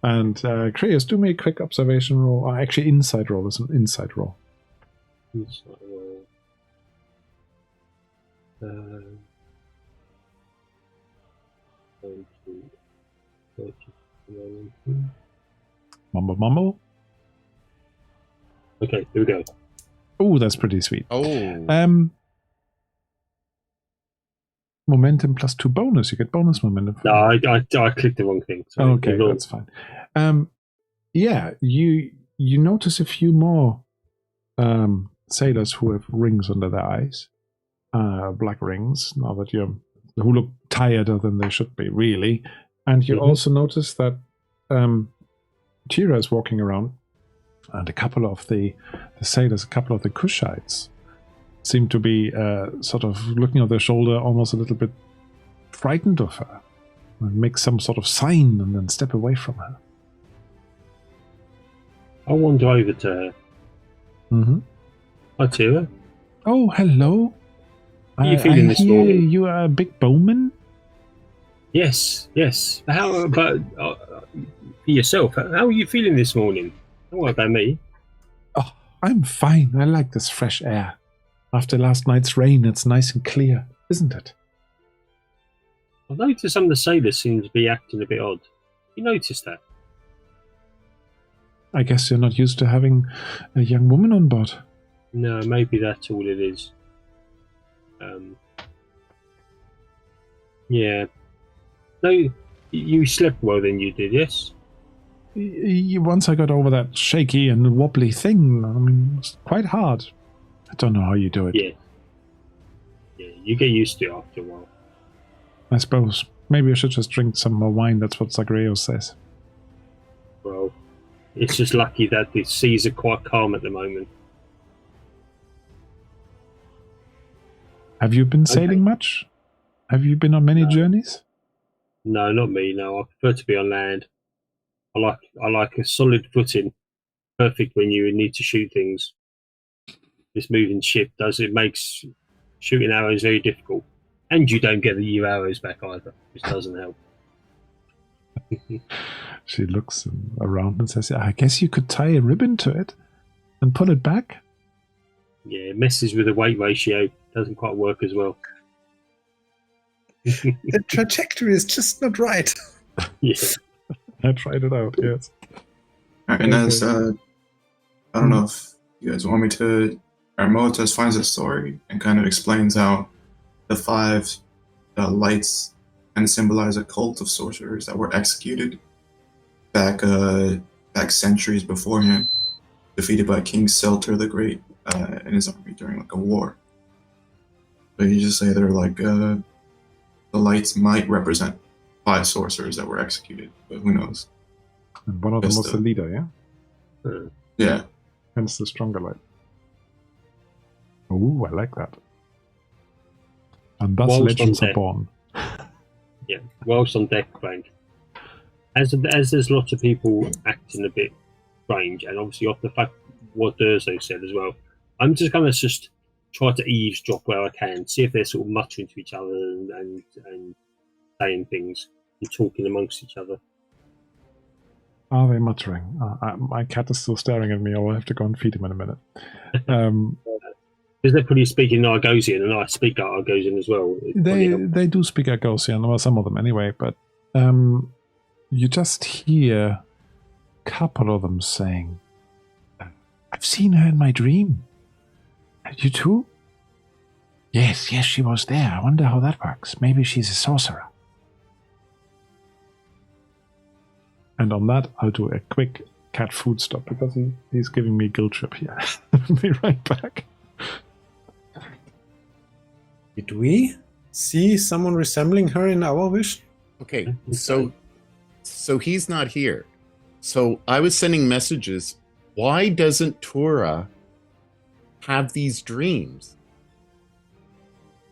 And Krios, do me a quick observation roll, or actually insight roll. Is an insight roll. Mumble. Okay, here we go. Oh, that's pretty sweet. Oh. Momentum plus 2 bonus. You get bonus momentum. No, I clicked the wrong thing. Sorry. Okay, that's fine. Yeah, you notice a few more sailors who have rings under their eyes, black rings. Now that who look tireder than they should be, really. And you also notice that Tira is walking around And a couple of the sailors, a couple of the Kushites, seem to be sort of looking over their shoulder, almost a little bit frightened of her, and make some sort of sign and then step away from her. I'll wander over to her. Mm-hmm. Hi, Tira. Oh, hello. How are you feeling this morning? You are a big bowman? Yes. How about for yourself? How are you feeling this morning? Don't worry about me. Oh, I'm fine. I like this fresh air. After last night's rain, it's nice and clear, isn't it? I've noticed some of the sailors seem to be acting a bit odd. You noticed that? I guess you're not used to having a young woman on board. No, maybe that's all it is. Yeah. No, you slept well then, you did, yes? Once I got over that shaky and wobbly thing, I mean, it's quite hard. I don't know how you do it. Yeah, you get used to it after a while. I suppose. Maybe I should just drink some more wine. That's what Zagreus says. Well, it's just lucky that the seas are quite calm at the moment. Have you been sailing much? Have you been on many journeys? No, not me. No, I prefer to be on land. I like a solid footing. Perfect when you need to shoot things. This moving ship makes shooting arrows very difficult, and you don't get your arrows back either, which doesn't help. She looks around and says, I guess you could tie a ribbon to it and pull it back. Yeah, it messes with the weight ratio. Doesn't quite work as well. The trajectory is just not right. Yeah. I tried it out, yes. And as, I don't know if you guys want me to, Moates finds a story and kind of explains how the 5 lights kind of symbolize a cult of sorcerers that were executed back centuries beforehand, defeated by King Selter the Great and his army during like a war. But you just say they're like the lights might represent 5 sorcerers that were executed, but who knows? And one of them was the leader, yeah? Yeah. Hence the stronger light. Ooh, I like that. And thus legends are born. Yeah, whilst on deck, Frank. As there's lots of people acting a bit strange, and obviously off the fact what Durzo said as well, I'm just going to just try to eavesdrop where I can, see if they're sort of muttering to each other and saying things and talking amongst each other. Are they muttering? My cat is still staring at me. I'll have to go and feed him in a minute. Because they're pretty speaking Argosian, and I speak Argosian as well. They do speak Argosian, well, some of them anyway, but you just hear a couple of them saying, I've seen her in my dream. You too? Yes, she was there. I wonder how that works. Maybe she's a sorcerer. And on that, I'll do a quick cat food stop because he's giving me a guilt trip here. I'll be right back. Did we see someone resembling her in our vision? Okay, so he's not here. So I was sending messages. Why doesn't Tura have these dreams?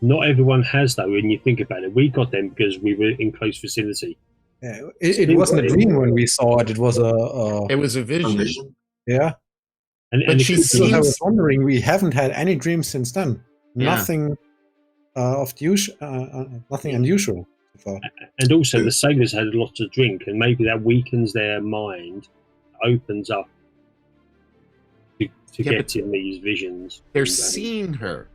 Not everyone has, though, when you think about it. We got them because we were in close vicinity. Yeah, it wasn't a dream when we saw it. It was It was a vision. Yeah. And she So I seems... was wondering, we haven't had any dreams since then. Yeah. Nothing nothing unusual so far. And also, the sailors had a lot to drink, and maybe that weakens their mind, opens up to get in these visions. They're seeing her.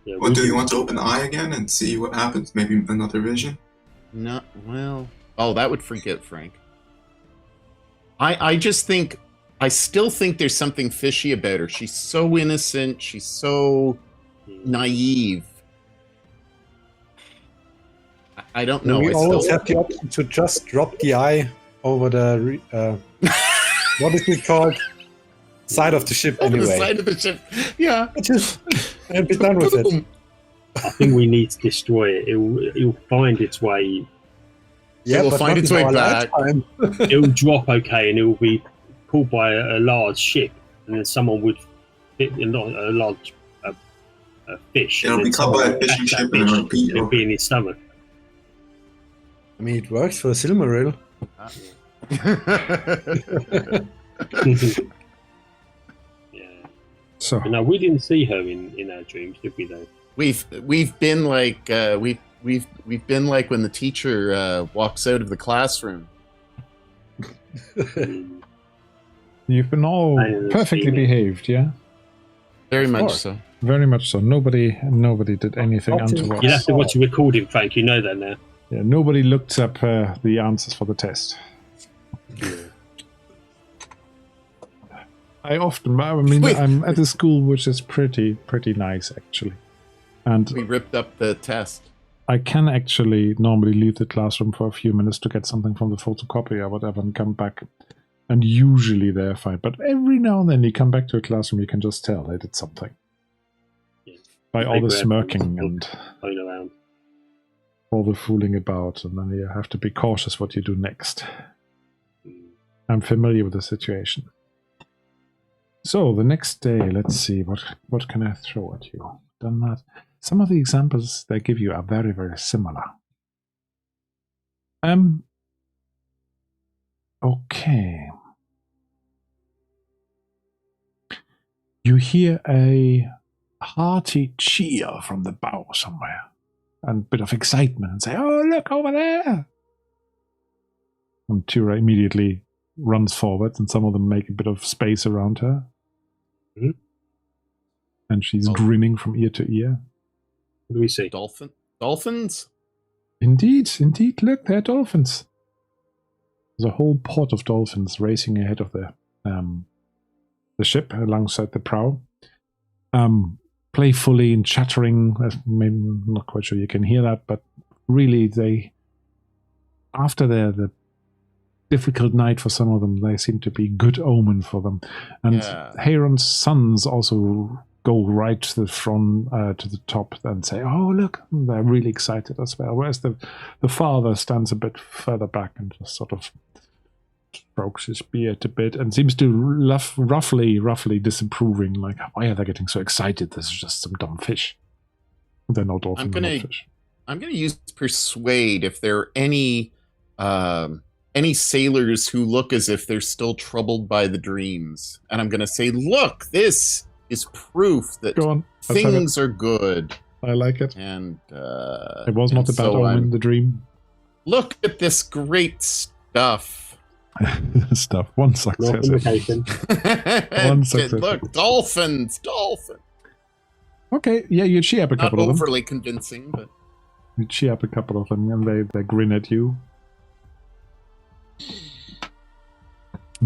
Yeah, Well, do you want to open the eye again and see what happens? Maybe another vision? No, well... Oh, that would forget Frank. I still think there's something fishy about her. She's so innocent. She's so naive. I don't know. We always have the option to just drop the eye over the... what is it called? Side of the ship, Over anyway. the side of the ship. Yeah. Just be done with it. I think we need to destroy it. It'll find its way. Yeah, It will but find not its in way our back. lifetime. It'll drop okay, and it will be pulled by a large ship, and then someone would hit a large fish. It'll and be then caught by someone a would fishing catch ship that and fish it'll repeat and it'd be in his stomach. I mean, it works for Silmaril. Yeah. So But no, we didn't see her in our dreams, did we? Though. We've been like we've been like when the teacher walks out of the classroom. you've been all I didn't perfectly see it. behaved, yeah? Very much course. so. Very much so. Nobody did anything untoward. You'll have to watch the recording, Frank. You know that now. Yeah, nobody looked up the answers for the test. I mean, Wait. I'm at a school which is pretty nice, actually. And We ripped up the test. I can actually normally leave the classroom for a few minutes to get something from the photocopy or whatever and come back. And usually they're fine. But every now and then you come back to a classroom, you can just tell they did something. Yeah. By all the They grab smirking the and Going around. all the fooling about. And then you have to be cautious what you do next. I'm familiar with the situation. So the next day, let's see, what can I throw at you? Done that. Some of the examples they give you are very, very similar. Okay. You hear a hearty cheer from the bow somewhere, and a bit of excitement, and say, "Oh, look over there!" And Tura immediately runs forward, and some of them make a bit of space around her. Mhm. And she's Oh. grinning from ear to ear. What do we see? Dolphins? Indeed, look, they're dolphins. There's a whole pod of dolphins racing ahead of the ship alongside the prow. Playfully and chattering. Maybe, I'm not quite sure you can hear that, but really after the difficult night for some of them, they seem to be good omen for them. And Yeah. Heron's sons also go right to the front, to the top, and say, "Oh, look!" They're really excited as well. Whereas the father stands a bit further back and just sort of strokes his beard a bit and seems to roughly disapproving, like, "Why are they getting so excited? This is just some dumb fish." They're not dolphins, they're not fish. I'm gonna use persuade if there are any sailors who look as if they're still troubled by the dreams, and I'm gonna say, "Look, this is proof that Go on. Let's have things are good." I like it. And It was not a bad omen, the dream. Look at this great stuff. Stuff. One North success. indication. One success. Look, dolphins. Okay, yeah, you cheer up a Not couple of them. overly convincing, but You cheer up a couple of them, and they grin at you.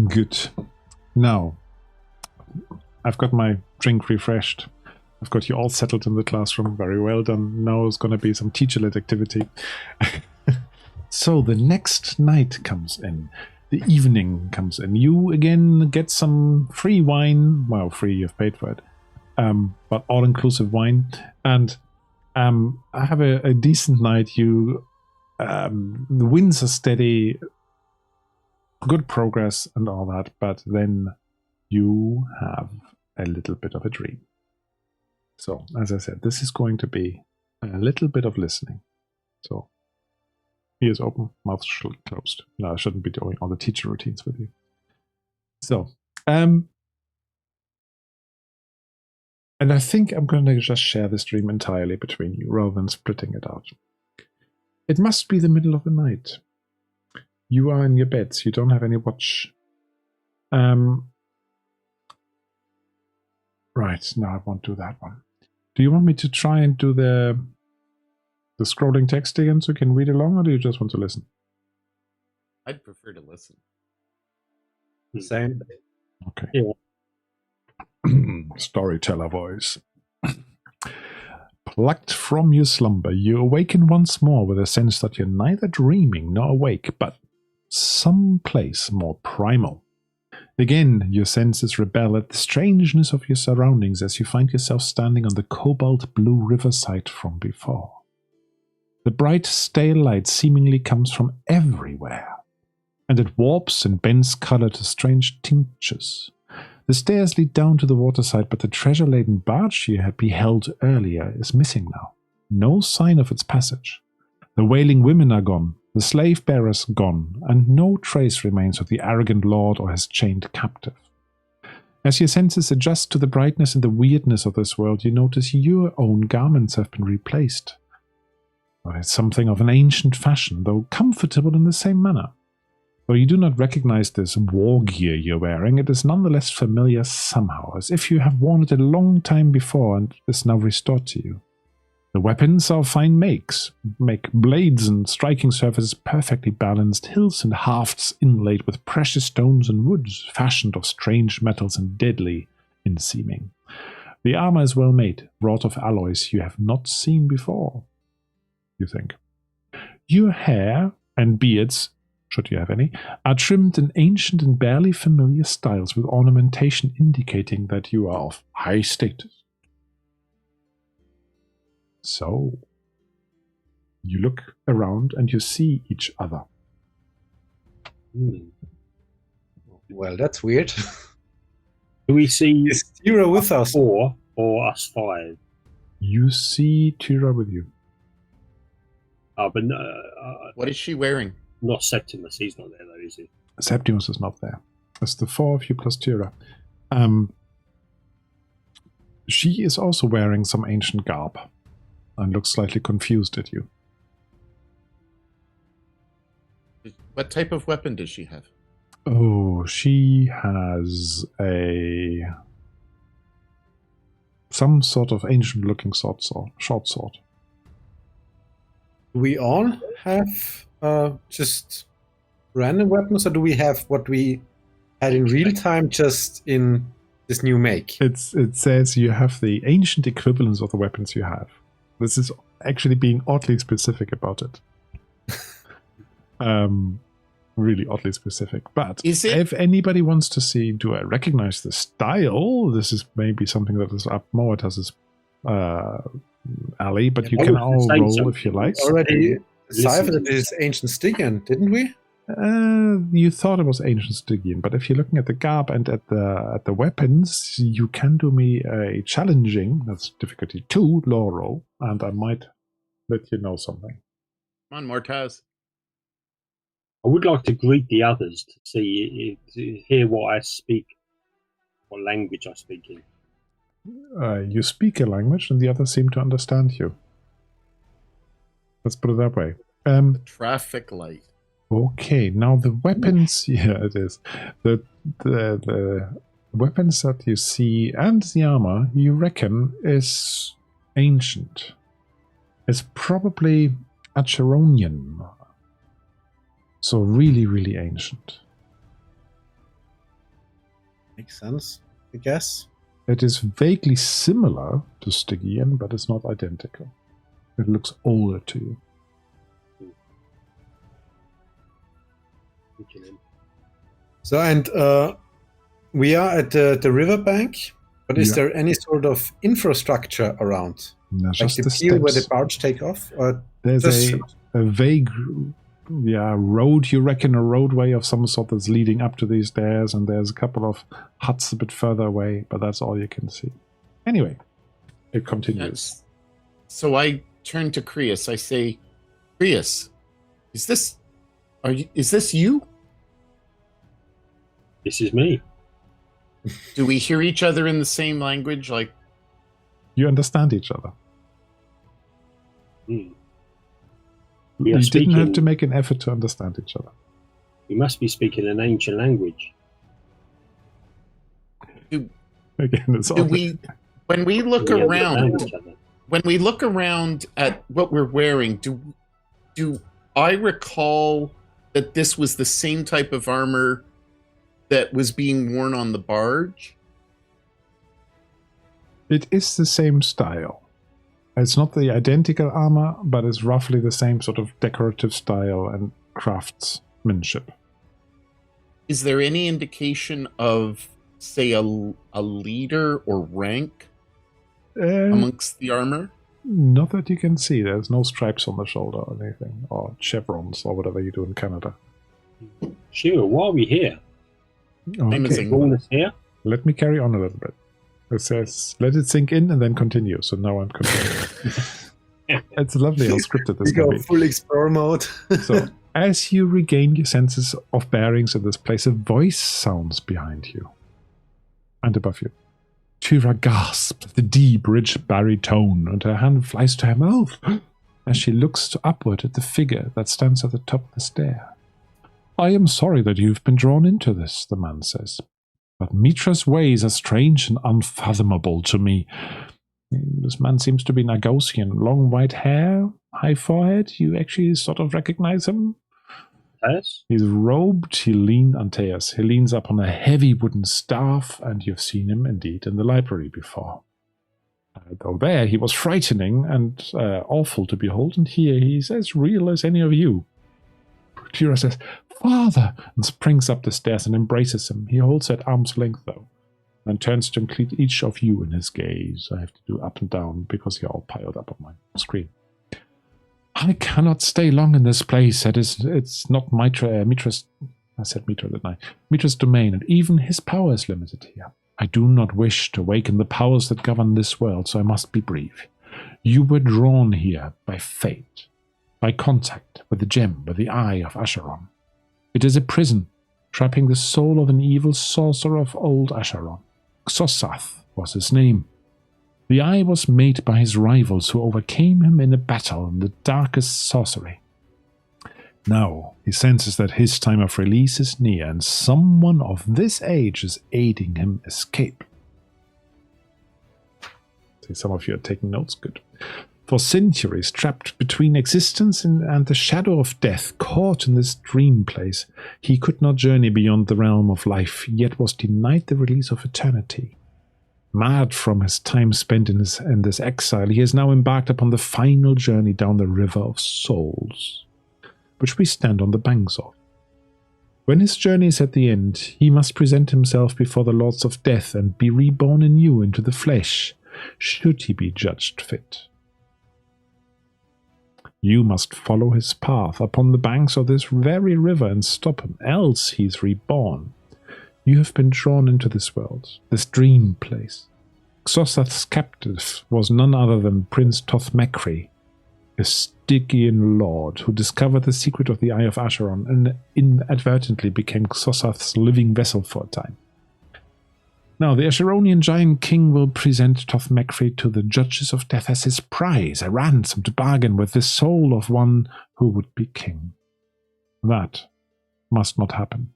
Good. Now, I've got my drink refreshed. I've got you all settled in the classroom. Very well done. Now it's going to be some teacher-led activity. So the next night comes in. The evening comes in. You again get some free wine. Well, free, you've paid for it. But all-inclusive wine. And I have a decent night. The winds are steady. Good progress and all that. But then you have a little bit of a dream. So, as I said, this is going to be a little bit of listening. So, ears open, mouth closed. No, I shouldn't be doing all the teacher routines with you. So, and I think I'm going to just share this dream entirely between you rather than splitting it out. It must be the middle of the night. You are in your beds. You don't have any watch. Right, no, I won't do that one. Do you want me to try and do the scrolling text again so you can read along, or do you just want to listen? I'd prefer to listen. Same. Okay. Yeah. Storyteller voice. Plucked from your slumber, you awaken once more with a sense that you're neither dreaming nor awake, but someplace more primal. Again, your senses rebel at the strangeness of your surroundings as you find yourself standing on the cobalt blue riverside from before. The bright, stale light seemingly comes from everywhere, and it warps and bends color to strange tinctures. The stairs lead down to the waterside, but the treasure-laden barge you had beheld earlier is missing now. No sign of its passage. The wailing women are gone, the slave-bearers gone, and no trace remains of the arrogant lord or his chained captive. As your senses adjust to the brightness and the weirdness of this world, you notice your own garments have been replaced. It's something of an ancient fashion, though comfortable in the same manner. Though you do not recognize this war gear you're wearing, it is nonetheless familiar somehow, as if you have worn it a long time before and is now restored to you. The weapons are fine make blades and striking surfaces perfectly balanced, hilts and hafts inlaid with precious stones and woods, fashioned of strange metals and deadly in seeming. The armor is well made, wrought of alloys you have not seen before, you think. Your hair and beards, should you have any, are trimmed in ancient and barely familiar styles with ornamentation indicating that you are of high status. So, you look around and you see each other. Well, that's weird. Do we see Is Tira with us? four or us five? You see Tira with you. But What is she wearing? not Septimus. He's not there though, is he? Septimus is not there. It's the four of you plus Tira. She is also wearing some ancient garb and looks slightly confused at you. What type of weapon does she have? Oh, she has some sort of ancient-looking short sword. Do we all have just random weapons, or do we have what we had in real time just in this new make? It says you have the ancient equivalents of the weapons you have. This is actually being oddly specific about it. Really oddly specific. But if anybody wants to see, do I recognize the style? This is maybe something that is up Moatas's alley, but you can all roll if you like. Already deciphered this ancient Stygian, didn't we? You thought it was ancient Stygian, but if you're looking at the garb and at the weapons, you can do me a challenging, that's difficulty 2, lore roll, and I might let you know something. Come on, Mortaz. I would like to greet the others to see, to hear what I speak, what language I speak in. You speak a language, and the others seem to understand you. Let's put it that way. Traffic light. Okay, now the weapons. Yeah, it is. The weapons that you see and the armor you reckon is ancient. It's probably Djachroum. So really, really ancient. Makes sense, I guess. It is vaguely similar to Stygian, but it's not identical. It looks older to you. So, and we are at the riverbank, but is there any sort of infrastructure around? No, like just the the pier where the steps. barge take off? Or There's just a vague road, you reckon, a roadway of some sort that's leading up to these stairs, and there's a couple of huts a bit further away, but that's all you can see. Anyway, it continues. Yes. So I turn to Creus. I say, Creus, is this you? This is me. Do we hear each other in the same language? Like, You understand each other. We You are didn't have speaking- to make an effort to understand each other. We must be speaking an ancient language. Again, it's do all we? When we look We understand around, each other. when we look around at what we're wearing, do I recall that this was the same type of armor that was being worn on the barge? It is the same style. It's not the identical armor, but it's roughly the same sort of decorative style and craftsmanship. Is there any indication of, say, a leader or rank amongst the armor? Not that you can see. There's no stripes on the shoulder or anything, or chevrons or whatever you do in Canada. Sure, why are we here? Okay, Amazing. Brought us here? let me carry on a little bit. It says, let it sink in and then continue. So now I'm continuing. It's lovely how scripted this We can go be. full explore mode. So, as you regain your senses of bearings in this place, a voice sounds behind you and above you. Tyra gasps the deep, rich baritone, and her hand flies to her mouth as she looks upward at the figure that stands at the top of the stair. I am sorry that you've been drawn into this, the man says, but Mitra's ways are strange and unfathomable to me. This man seems to be Nagosian. Long white hair, high forehead. You actually sort of recognize him. Yes. He's robed. He leans up on a heavy wooden staff, and you've seen him indeed in the library before. Though there he was frightening and awful to behold, and here he's as real as any of you. Tyra says, "Father!" and springs up the stairs and embraces him. He holds at arm's length, though, and turns to include each of you in his gaze. I have to do up and down because you're all piled up on my screen. I cannot stay long in this place. It's not Mitra's. I said Mitra, didn't I? Mitra's domain, and even his power is limited here. I do not wish to awaken the powers that govern this world, so I must be brief. You were drawn here by fate, by contact with the gem, with the eye of Acheron. It is a prison, trapping the soul of an evil sorcerer of old Acheron. Xosath was his name. The eye was made by his rivals who overcame him in a battle in the darkest sorcery. Now he senses that his time of release is near, and someone of this age is aiding him escape. See, some of you are taking notes. Good. For centuries, trapped between existence and the shadow of death, caught in this dream place, he could not journey beyond the realm of life, yet was denied the release of eternity. Mad from his time spent in this exile, he has now embarked upon the final journey down the river of souls, which we stand on the banks of. When his journey is at the end, he must present himself before the lords of death and be reborn anew into the flesh, should he be judged fit. You must follow his path upon the banks of this very river and stop him, else he is reborn. You have been drawn into this world, this dream place. Xosath's captive was none other than Prince Tothmekri, a Stygian lord who discovered the secret of the Eye of Acheron and inadvertently became Xosath's living vessel for a time. Now, the Acheronian giant king will present Tothmekri to the judges of death as his prize, a ransom to bargain with the soul of one who would be king. That must not happen.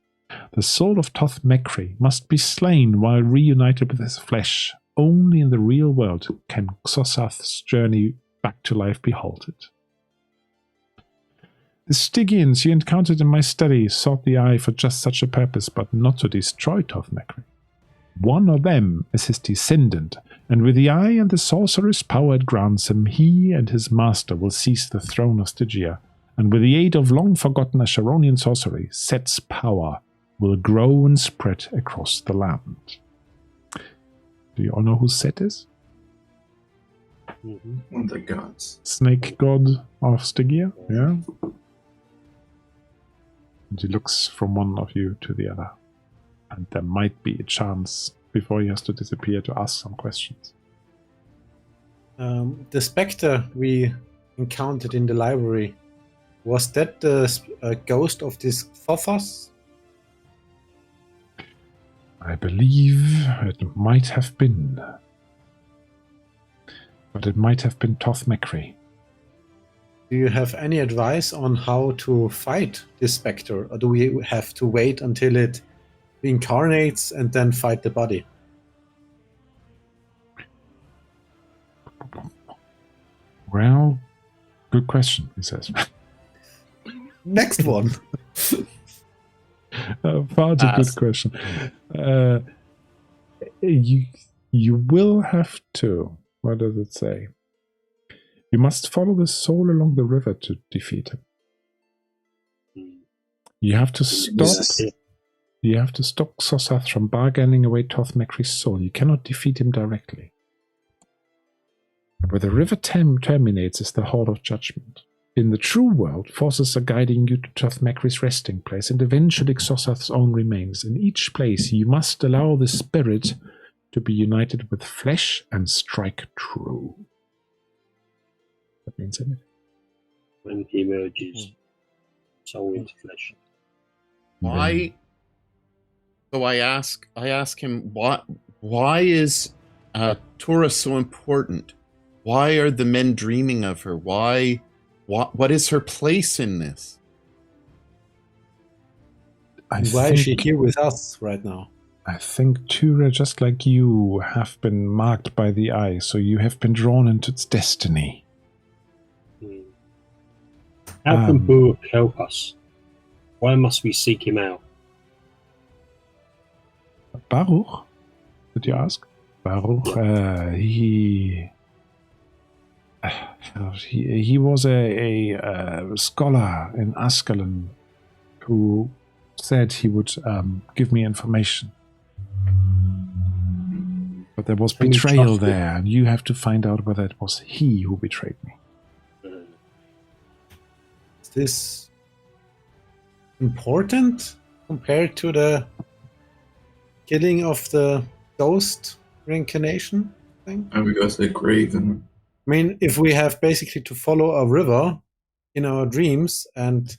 The soul of Tothmekri must be slain while reunited with his flesh. Only in the real world can Xosath's journey back to life be halted. The Stygians you encountered in my study sought the eye for just such a purpose, but not to destroy Tothmekri. One of them is his descendant, and with the eye and the sorcerer's power it grants him, he and his master will seize the throne of Stygia, and with the aid of long-forgotten Acheronian sorcery, Set's power will grow and spread across the land. Do you all know who Set is? Mm-hmm. One of the gods. Snake god of Stygia, yeah? And he looks from one of you to the other. And there might be a chance, before he has to disappear, to ask some questions. The spectre we encountered in the library, was that the ghost of this Thothos? I believe it might have been. But it might have been Tothmekri. Do you have any advice on how to fight this spectre, or do we have to wait until it reincarnates and then fight the body? Well, good question, he says. Next one. Far too good question. You will have to. What does it say? You must follow the soul along the river to defeat him. You have to stop. You have to stop Xosath from bargaining away Tothmekri's soul. You cannot defeat him directly. Where the river terminates is the Hall of Judgment. In the true world, forces are guiding you to Tothmakri's resting place and eventually Xossath's own remains. In each place, you must allow the spirit to be united with flesh and strike true. That means anything. When he merges soul into flesh. Why? So I ask him, why is Tora so important? Why are the men dreaming of her? What is her place in this? Why is she here with us right now? I think Tura, just like you, have been marked by the eye, so you have been drawn into its destiny. How can Baruch help us? Why must we seek him out? Baruch? Did you ask? Baruch, he was a scholar in Asgalun who said he would give me information. But there was betrayal there, and you have to find out whether it was he who betrayed me. Is this important compared to the killing of the ghost reincarnation thing? And we go to the grave and... I mean, if we have basically to follow a river in our dreams and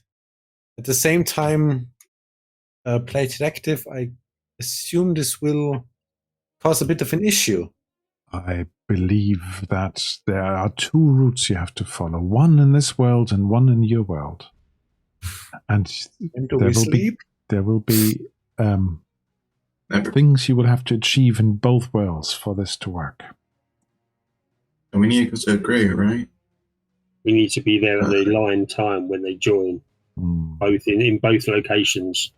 at the same time play detective, I assume this will cause a bit of an issue. I believe that there are two routes you have to follow, one in this world and one in your world. And there will be things you will have to achieve in both worlds for this to work. And we need to go to the grave, right? We need to be there at the line time when they join, both in both locations.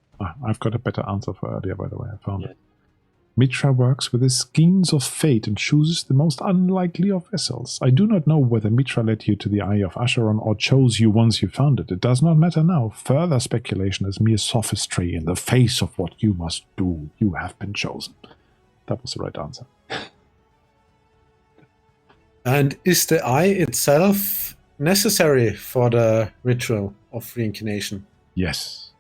I've got a better answer for earlier, by the way. I found it. Mitra works with the schemes of fate and chooses the most unlikely of vessels. I do not know whether Mitra led you to the Eye of Acheron or chose you once you found it. It does not matter now. Further speculation is mere sophistry in the face of what you must do. You have been chosen. That was the right answer. And is the eye itself necessary for the ritual of reincarnation? Yes.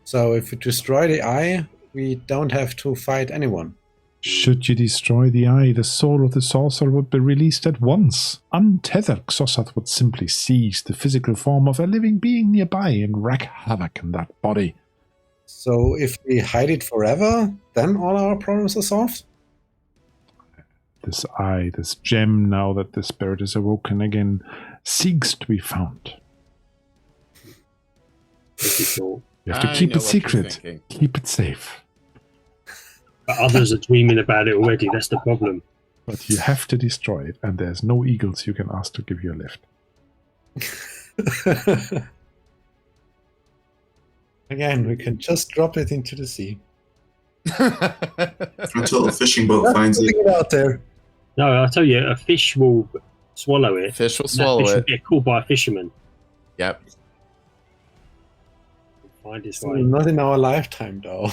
So if we destroy the eye, we don't have to fight anyone. Should you destroy the eye, the soul of the sorcerer would be released at once. Untethered, Xossath would simply seize the physical form of a living being nearby and wreak havoc in that body. So if we hide it forever, then all our problems are solved? This eye, this gem, now that the spirit is awoken again, seeks to be found. You have to keep it secret. Keep it safe. But others are dreaming about it already. That's the problem. But you have to destroy it, and there's no eagles you can ask to give you a lift. Again, we can just drop it into the sea. Until a fishing boat finds it. Out there. No, I'll tell you, a fish will swallow it. Fish will swallow it. Get caught by a fisherman. Yep. Find his way. Not in our lifetime, though.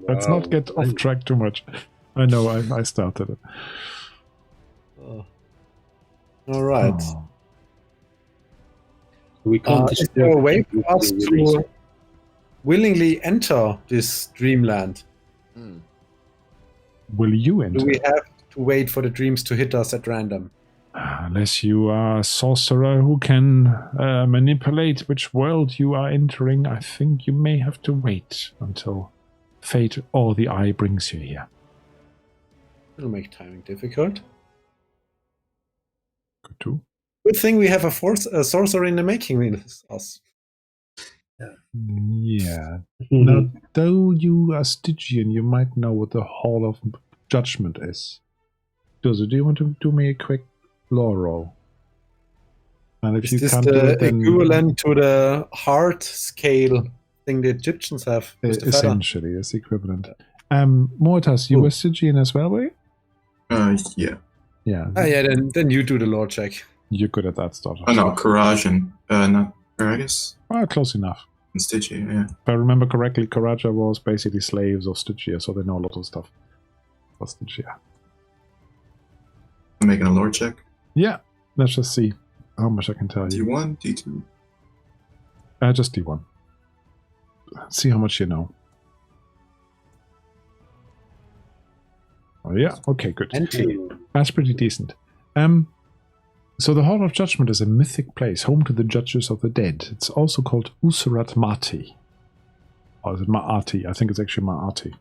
Let's not get off track too much. I know, I started it. All right. Oh. We can't. Is there a way for us to willingly enter this dreamland? Will you enter? Do we have to wait for the dreams to hit us at random? Unless you are a sorcerer who can manipulate which world you are entering, I think you may have to wait until fate or the eye brings you here. It'll make timing difficult. Good too. Good thing we have a sorcerer in the making with us. Yeah. Now, though you are Stygian, you might know what the Hall of Judgment is. Do you want to do me a quick lore roll? And if is you this can't the do it, then equivalent to the heart scale thing the Egyptians have? Essentially, it's equivalent. Mortas, you were Stygian as well, were you? Yeah. Yeah. Yeah, then you do the lore check. You're good at that stuff. Oh no, Courage and not Courageous. Close enough. And Stygia, yeah. If I remember correctly, Karaja was basically slaves of Stygia, so they know a lot of stuff for Stygia. I'm making a lore check. Yeah, let's just see. how much I can tell you. D1, D2. Just D1. See how much you know. Oh yeah, okay, good. And 2. That's pretty decent. So the Hall of Judgment is a mythic place, home to the judges of the dead. It's also called Usurat Mati. Or is it Ma'ati? I think it's actually Ma'ati.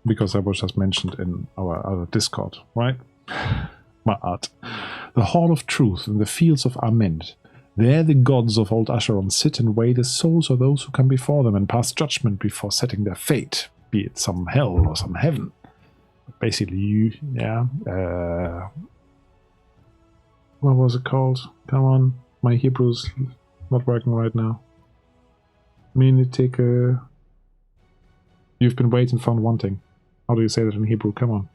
Because that was just mentioned in our other Discord, right? Ma'at. The Hall of Truth in the Fields of Ament. There the gods of old Asheron sit and weigh the souls of those who come before them and pass judgment before setting their fate, be it some hell or some heaven. Basically, what was it called? Come on, my Hebrew's not working right now. You've been waiting, found wanting. How do you say that in Hebrew? Come on.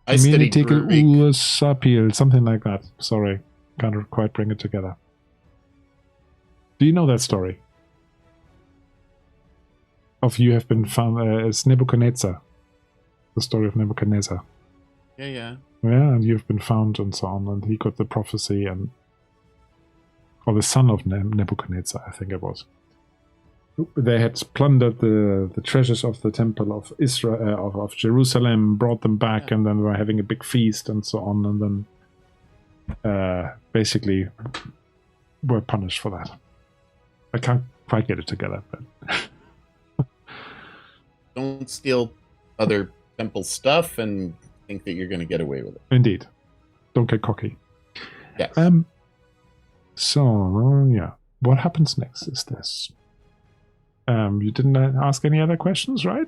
I studied Greek. Something like that. Sorry, can't quite bring it together. Do you know that story? Of you have been found as Nebuchadnezzar. The story of Nebuchadnezzar. Yeah. Yeah, and you've been found and so on, and he got the prophecy, or the son of Nebuchadnezzar, I think it was. They had plundered the treasures of the temple of Israel, of Jerusalem, brought them back, and then were having a big feast and so on, and then basically were punished for that. I can't quite get it together, but Don't steal other temple stuff and think that you're going to get away with it. Indeed. Don't get cocky. Yes. So, yeah. What happens next is this. You didn't ask any other questions, right?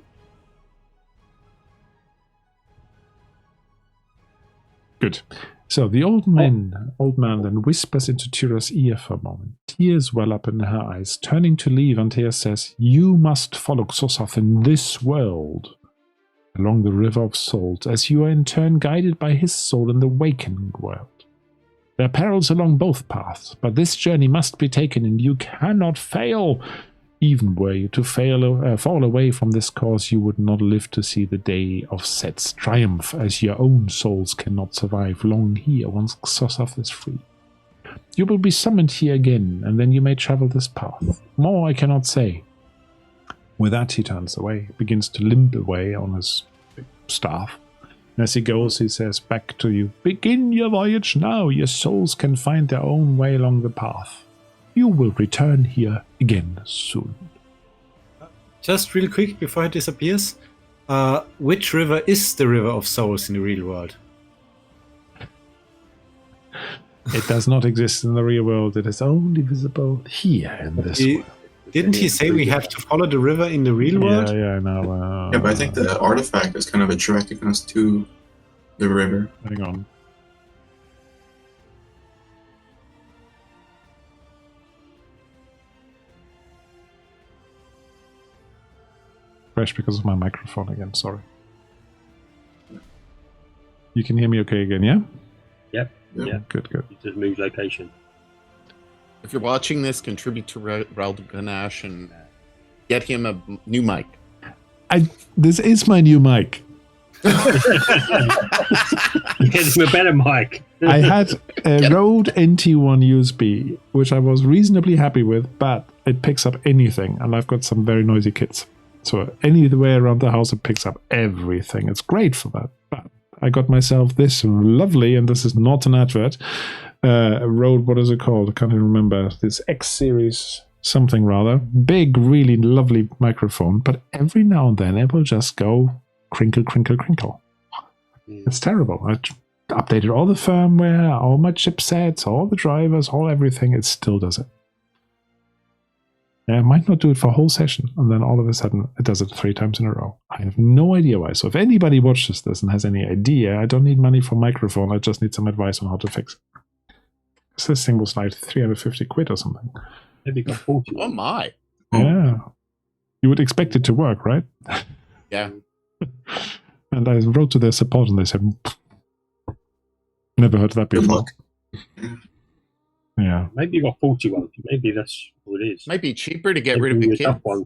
Good. So the old man then whispers into Tira's ear for a moment. Tears well up in her eyes. Turning to leave, Antea says, "You must follow Xosath in this world, along the river of souls, as you are in turn guided by his soul in the wakening world. There are perils along both paths, but this journey must be taken, and you cannot fail. Even were you to fall away from this course, you would not live to see the day of Set's triumph, as your own souls cannot survive long here once Xosath is free. You will be summoned here again, and then you may travel this path. More I cannot say." With that, he turns away, begins to limp away on his staff. And as he goes, he says back to you, "Begin your voyage now. Your souls can find their own way along the path. You will return here again soon." Just real quick before it disappears, which river is the river of souls in the real world? It does not exist in the real world. It is only visible here in this world. Didn't he say we have to follow the river in the real world? Yeah, I know. Yeah, but I think the artifact is kind of attracting us to the river. Hang on. Crash because of my microphone again, sorry. You can hear me okay again, yeah? Yep. Yeah. Good. You just move location. If you're watching this, contribute to Raul Ganache and get him a new mic. This is my new mic. Get him a better mic. I had a Rode NT1 USB, which I was reasonably happy with, but it picks up anything, and I've got some very noisy kids. So anywhere around the house, it picks up everything. It's great for that. But I got myself this lovely, and this is not an advert, Rode, what is it called? I can't even remember. This X series something rather. Big, really lovely microphone, but every now and then it will just go crinkle, crinkle, crinkle. It's terrible. I updated all the firmware, all my chipsets, all the drivers, all everything. It still does it. Yeah, I might not do it for a whole session, and then all of a sudden it does it 3 times in a row. I have no idea why. So if anybody watches this and has any idea, I don't need money for a microphone, I just need some advice on how to fix it. So this thing was like 350 quid or something. Maybe got 40. Oh my. Yeah. You would expect it to work, right? Yeah. And I wrote to their support and they said, never heard of that Good before. luck. Yeah. Maybe you got 41. Maybe that's what it is. Might be cheaper to get rid of the Maybe a tough kit. one.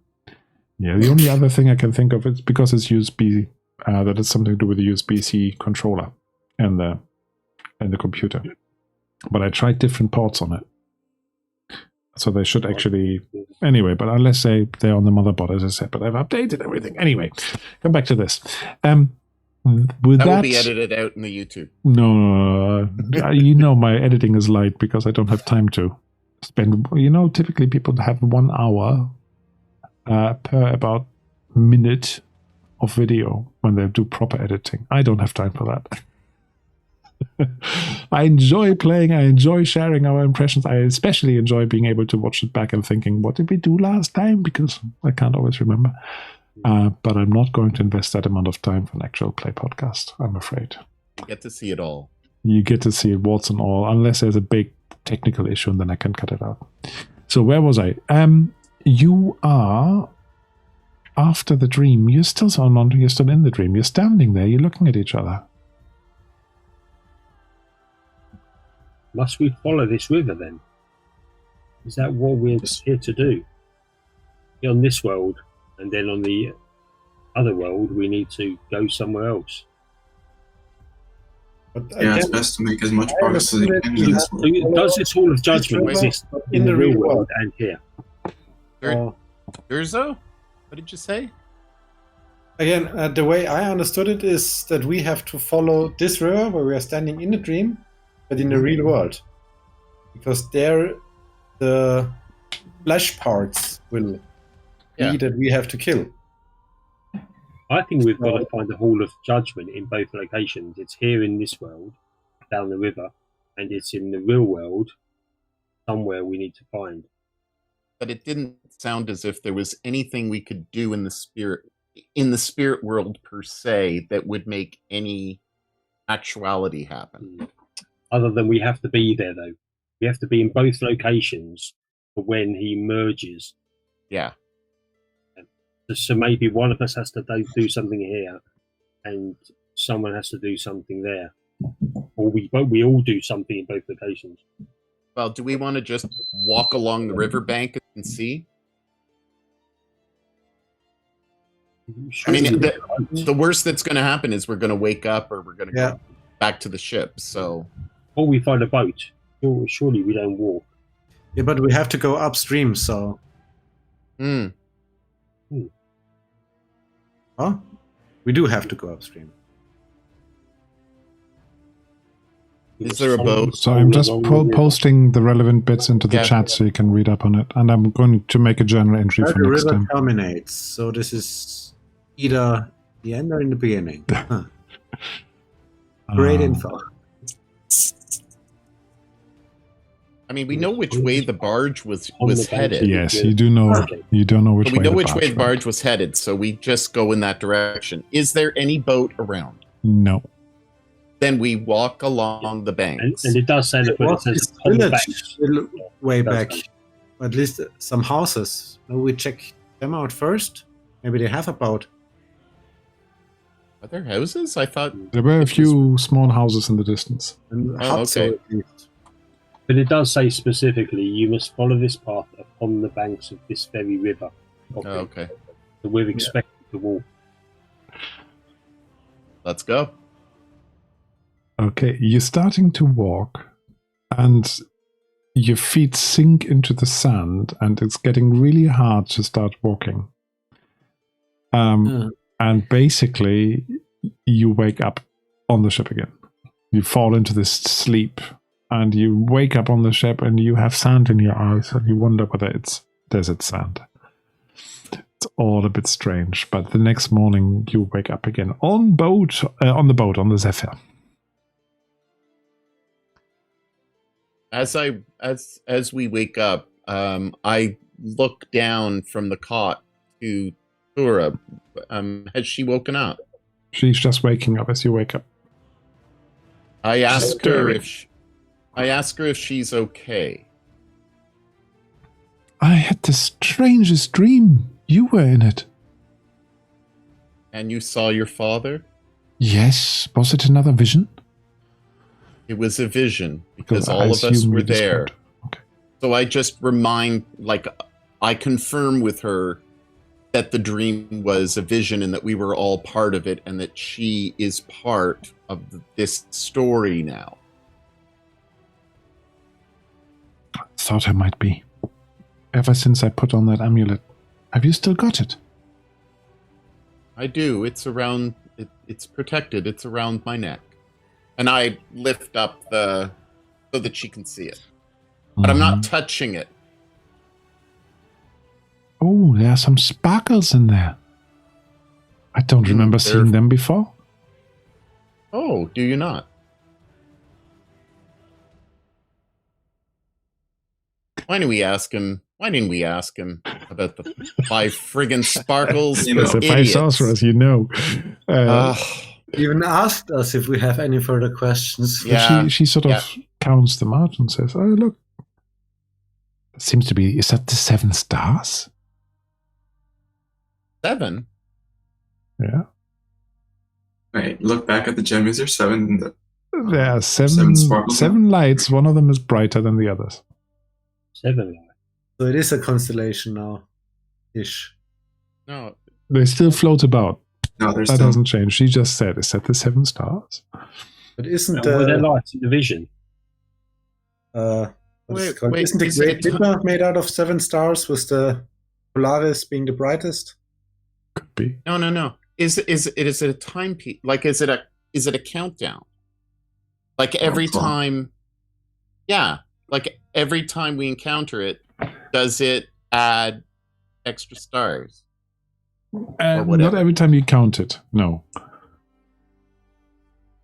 Yeah, the only other thing I can think of is because it's USB that it's something to do with the USB-C controller and the computer. But I tried different ports on it. So they should actually... Anyway, but unless they're on the motherboard, as I said. But I've updated everything. Anyway, come back to this. With that will be edited out in the YouTube. No, you know my editing is light because I don't have time to spend... typically people have 1 hour per about minute of video when they do proper editing. I don't have time for that. I enjoy playing, I enjoy sharing our impressions. I especially enjoy being able to watch it back and thinking, what did we do last time? Because I can't always remember. But I'm not going to invest that amount of time for an actual play podcast, I'm afraid. You get to see it all. You get to see it, warts and all, unless there's a big technical issue, and then I can cut it out. So where was I? You are... After the dream, you're still in the dream. You're standing there, you're looking at each other. Must we follow this river then? Is that what we're here to do? On this world, and then on the other world, we need to go somewhere else. But Yeah, it's best to make as much progress as you can in this world. Does this Hall of Judgment exist in the real world and here? Urzo? What did you say? Again, the way I understood it is that we have to follow this river where we are standing in the dream, but in the real world. Because there, the flesh parts will be that we have to kill. I think we've got to find the Hall of Judgment in both locations. It's here in this world, down the river, and it's in the real world, somewhere we need to find. But it didn't sound as if there was anything we could do in the spirit world per se that would make any actuality happen. Other than we have to be there, though. We have to be in both locations for when he merges. Yeah. So maybe one of us has to do something here, and someone has to do something there, or we all do something in both locations. Well, do we want to just walk along the riverbank and see? I mean, the worst that's going to happen is we're going to wake up or we're going to go back to the ship. So, or we find a boat. Surely we don't walk. Yeah, but we have to go upstream. So, Huh? We do have to go upstream. Is there a boat? So I'm just posting the relevant bits into the chat so you can read up on it. And I'm going to make a journal entry for next time. The river terminates. So this is either the end or in the beginning. Great info. I mean, we know which way the barge was headed. Yes, you do know. You don't know which way. We know which way the barge was headed, so we just go in that direction. Is there any boat around? No. Then we walk along the banks. And it does say that it says on the banks. Way back. At least some houses. Maybe we check them out first. Maybe they have a boat. Are there houses? I thought there were a few small houses in the distance. Okay. But it does say specifically, you must follow this path upon the banks of this very river. Okay. So we're expected to walk. Let's go. Okay, you're starting to walk, and your feet sink into the sand, and it's getting really hard to start walking. And basically, you wake up on the ship again. You fall into this sleep, and you wake up on the ship, and you have sand in your eyes, and you wonder whether it's desert sand. It's all a bit strange, but the next morning, you wake up again on the Zephyr. As we wake up, I look down from the cot to Tura. Has she woken up? She's just waking up as you wake up. I ask her if she's okay. I had the strangest dream. You were in it. And you saw your father? Yes. Was it another vision? It was a vision because all of us were there. Okay. So I just I confirm with her that the dream was a vision and that we were all part of it and that she is part of this story now. Thought I might be. Ever since I put on that amulet. Have you still got it? I do. It's around, it's protected. It's around my neck. And I lift up so that she can see it. But I'm not touching it. Oh, there are some sparkles in there. I don't remember seeing them before. Oh, do you not? Why didn't we ask him about the 5 friggin' sparkles? There's the 5 sorcerers, He even asked us if we have any further questions. Yeah, she sort of counts them out and says, "Oh, look. It seems to be, is that the 7 stars? 7? Yeah. Wait, look back at the gem. Is there 7? There are 7 sparkles? 7 lights. One of them is brighter than the others. 7. So it is a constellation now. Ish. No. They still float about. No, there's That still... hasn't changed. She just said, is that the 7 stars? But isn't Were there lights in the vision? Isn't wait, the is Great it- Dipper made out of 7 stars, with the Polaris being the brightest? Could be. No. Is it a time piece? Like, is it a countdown? Like every time, like every time we encounter it, does it add extra stars? Not every time you count it. No.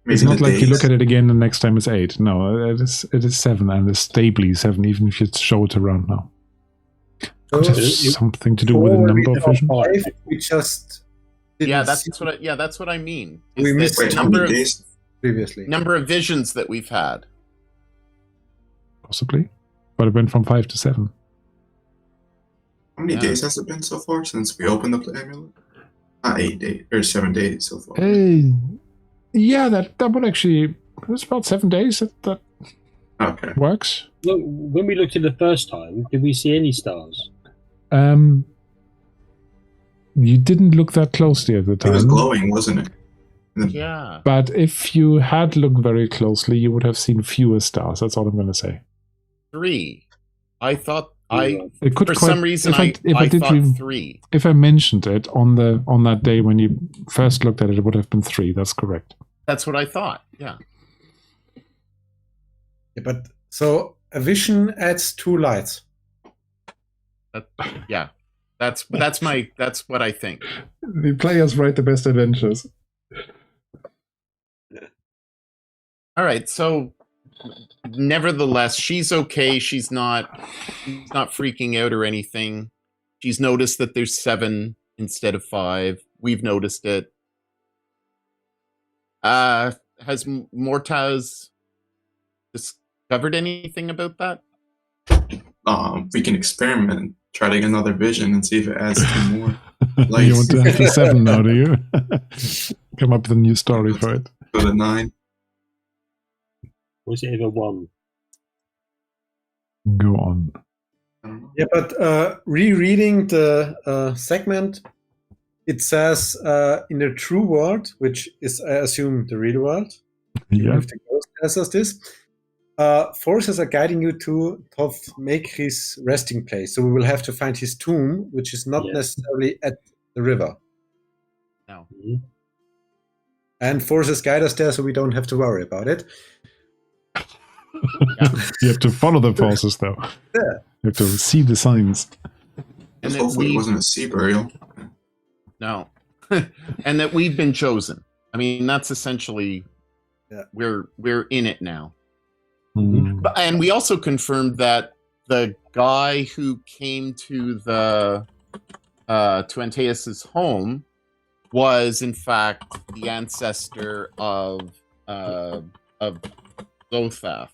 Maybe It's not the like you days. look at it again and next time it's 8. No, it is 7 and it's stably 7, even if you show it around now. So Could have something to do with the number of vision. We just didn't see That's what I mean. We Is that missed Wait, how number many of, days? previously. number of visions that we've had. Possibly. But it went from 5 to 7. How many Yeah. days has it been so far since we opened the amulet? Not 8 days, or 7 days so far. Yeah, that would actually... It's about 7 days that Okay. works. Look, when we looked at it the first time, did we see any stars? You didn't look that closely at the It was time. glowing, wasn't it? Yeah. But if you had looked very closely, you would have seen fewer stars. That's all I'm going to say. 3. I thought It could for quite- some reason if I did thought rem- 3. If I mentioned it on that day when you first looked at it, it would have been 3. That's correct. That's what I thought. Yeah. Yeah, but so a vision adds 2 lights. Yeah. That's what I think. The players write the best adventures. All right, so nevertheless, she's okay. She's not freaking out or anything. She's noticed that there's 7 instead of 5. We've noticed it. Has Mortaz discovered anything about that? We can experiment, try to get another vision and see if it adds 2 more. You want to have the 7 now, do you? Come up with a new story for it. For the 9. Was it ever 1? Go on. I don't know. Yeah, but rereading the segment, it says in the true world, which is, I assume, the real world, Yeah. if the ghost tells us this, forces are guiding you to Toth-Mekri's resting place. So we will have to find his tomb, which is not Yes. necessarily at the river. No. Mhm. And forces guide us there, so we don't have to worry about it. You have to follow the forces, though. Yeah. You have to see the signs. And that Hopefully it we wasn't a sea burial. no, and that we've been chosen. I mean, that's essentially we're in it now. Hmm. And we also confirmed that the guy who came to the to Antaeus's home was in fact the ancestor of Zothath.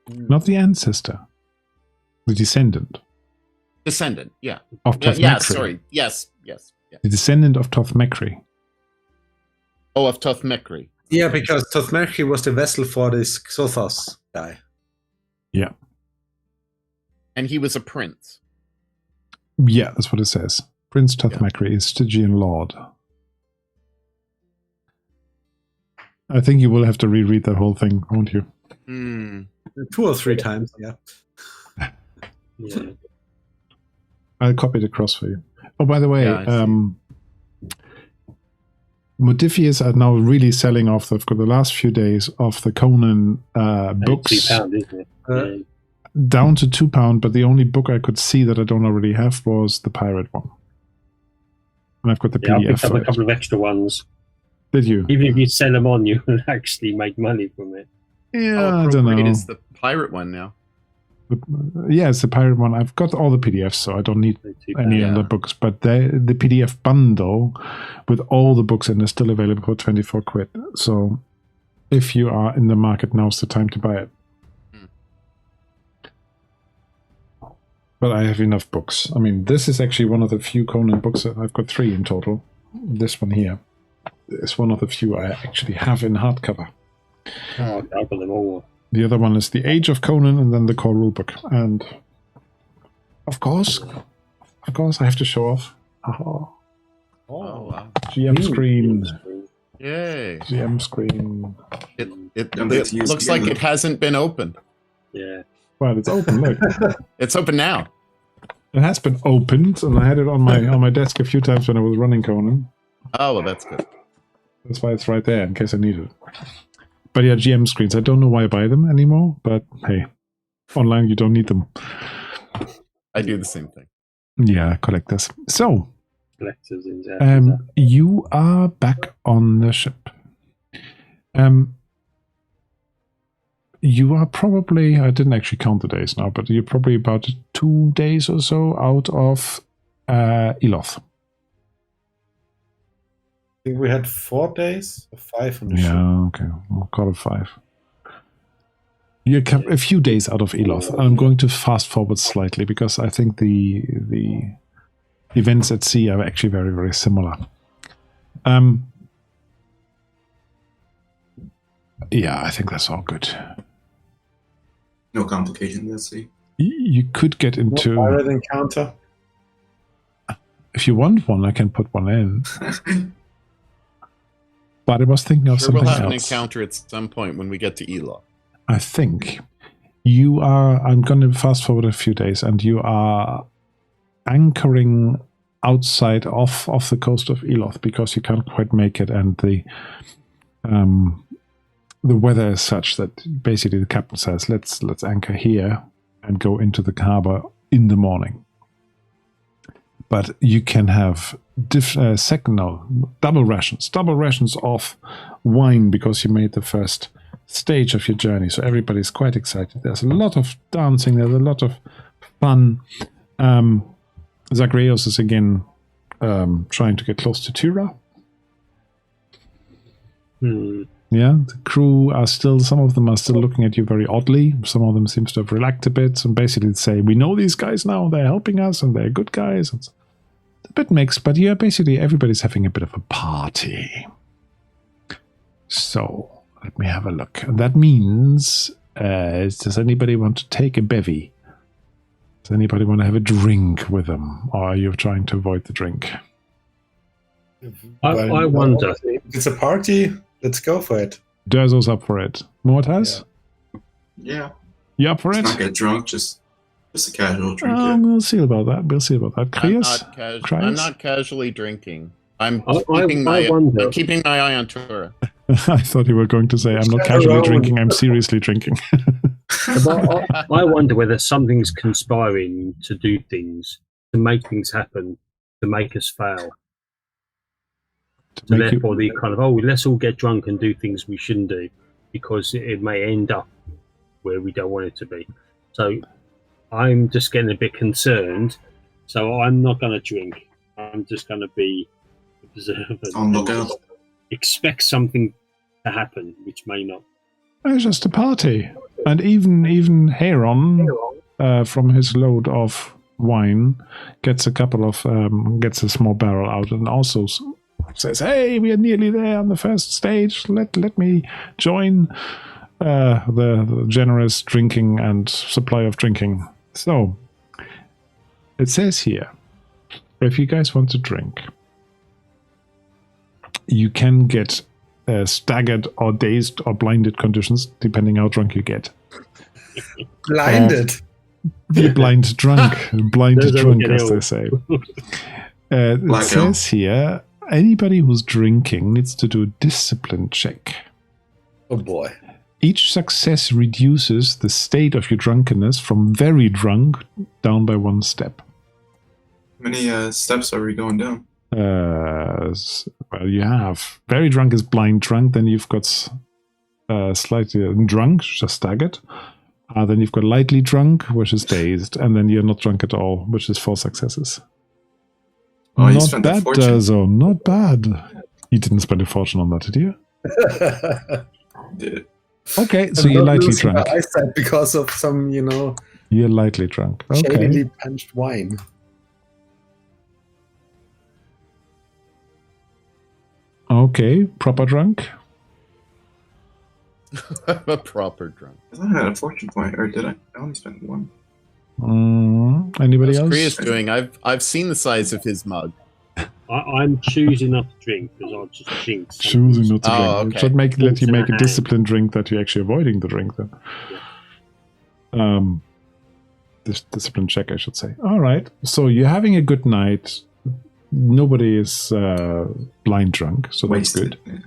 Not the ancestor. The descendant Descendant, yeah. of Yeah, Toth-Mekri. sorry. Yes. The descendant of Toth-Mekri. Oh, of Toth-Mekri. Yeah, because Toth-Mekri was the vessel for this Xothos guy. Yeah. And he was a prince. Yeah, that's what it says. Prince Tuthmacri is Stygian Lord. I think you will have to reread that whole thing, won't you? 2 or 3 times, yeah. Yeah. I'll copy it across for you. Oh, by the way, Yeah, I see. modiphius are now really selling off for the last few days of the Conan books. £2, isn't it? Yeah. Down to £2, but the only book I could see that I don't already have was the pirate one. And I've got the I PDF picked up for a it. couple of extra ones. Did you? Even if you sell them on, you will actually make money from it. Yeah, How I don't appropriate know. is the pirate one now? Yeah, it's the pirate one. I've got all the PDFs, so I don't need any Yeah. other books. But the PDF bundle with all the books in is still available for 24 quid. So if you are in the market, now's the time to buy it. But I have enough books. I mean, this is actually one of the few Conan books that I've got 3 in total. This one here is one of the few I actually have in hardcover. Oh, I've got them all. The other one is The Age of Conan and then the core rulebook. And of course, I have to show off. Oh, wow. GM screen. Yay. GM screen. It Don't get to use looks the like game. it hasn't been opened. Yeah. Well, it's open. Look, It's open now. it has been opened, and I had it on my desk a few times when I was running Conan. Oh, well, that's good. That's why it's right there in case I need it. But yeah, GM screens. I don't know why I buy them anymore, but hey, online you don't need them. I do the same thing. Yeah, collectors. So, Collectors in there. you are back on the ship. You are probably, I didn't actually count the days now, but you're probably about 2 days or so out of Eloth. I think we had 4 days or 5 on the ship. Yeah, okay. We'll call it 5. You're a few days out of Eloth. I'm going to fast forward slightly because I think the events at sea are actually very, very similar. Yeah, I think that's all good. No complications, let's see. You could get into... Pirate encounter. If you want one, I can put one in. But I was thinking of Sure, we'll something have an else. encounter at some point when we get to Eloth. I think you are... I'm going to fast forward a few days, and you are anchoring outside off the coast of Eloth because you can't quite make it, and the weather is such that basically the captain says, let's anchor here and go into the harbor in the morning. But you can have double rations of wine because you made the first stage of your journey. So everybody's quite excited. There's a lot of dancing. There's a lot of fun. Zagreus is again trying to get close to Tyra. Yeah, the crew are still, some of them are still looking at you very oddly. Some of them seems to have relaxed a bit and basically say, we know these guys now, they're helping us and they're good guys. It's a bit mixed, but yeah, basically everybody's having a bit of a party. So, let me have a look. And that means, does anybody want to take a bevy? Does anybody want to have a drink with them? Or are you trying to avoid the drink? I wonder. If it's a party, let's go for it. Durzo's up for it. Mortaz? Yeah. You up for Let's it? not get drunk, just a casual drink. Yeah. We'll see about that. We'll see about that. Krios? I'm not casually drinking. I'm I keeping my eye on Tura. I thought you were going to say, I'm not casually drinking, I'm seriously drinking. I wonder whether something's conspiring to do things, to make things happen, to make us fail. So therefore, the kind of, let's all get drunk and do things we shouldn't do because it may end up where we don't want it to be. So I'm just getting a bit concerned. So I'm not going to drink. I'm just going to be observant. On lookout. Expect something to happen, which may not. It's just a party. And even Heron, from his load of wine, gets gets a small barrel out and also says, hey, we are nearly there on the first stage. Let me join the generous drinking and supply of drinking. So, it says here, if you guys want to drink, you can get staggered or dazed or blinded conditions, depending how drunk you get. Blinded. Be blind drunk. Blind Those drunk, don't get as ill. they say. It Blackout. says here, anybody who's drinking needs to do a discipline check. Oh boy. Each success reduces the state of your drunkenness from very drunk down by 1 step. How many steps are we going down? Well, you have very drunk is blind drunk, then you've got slightly drunk, just staggered. Then you've got lightly drunk, which is dazed, and then you're not drunk at all, which is 4 successes. Oh, you Not spent a bad, fortune. Dazo, not bad. You didn't spend a fortune on that, did you? Did. Okay, so you're lightly drunk. Eyesight because of some, You're lightly drunk. Okay. shadily punched wine. Okay, proper drunk. A proper drunk. I thought I had a fortune point, or did I? I only spent 1. Anybody What's else? Kriya's doing? I've seen the size of his mug. I'm choosing not to drink because I'll just jinx. Choosing not to drink. Oh, okay. It should let you Drinks in make a a hand. disciplined drink that you're actually avoiding the drink then. This discipline check, I should say. All right. So you're having a good night. Nobody is blind drunk, so that's Wasted. good.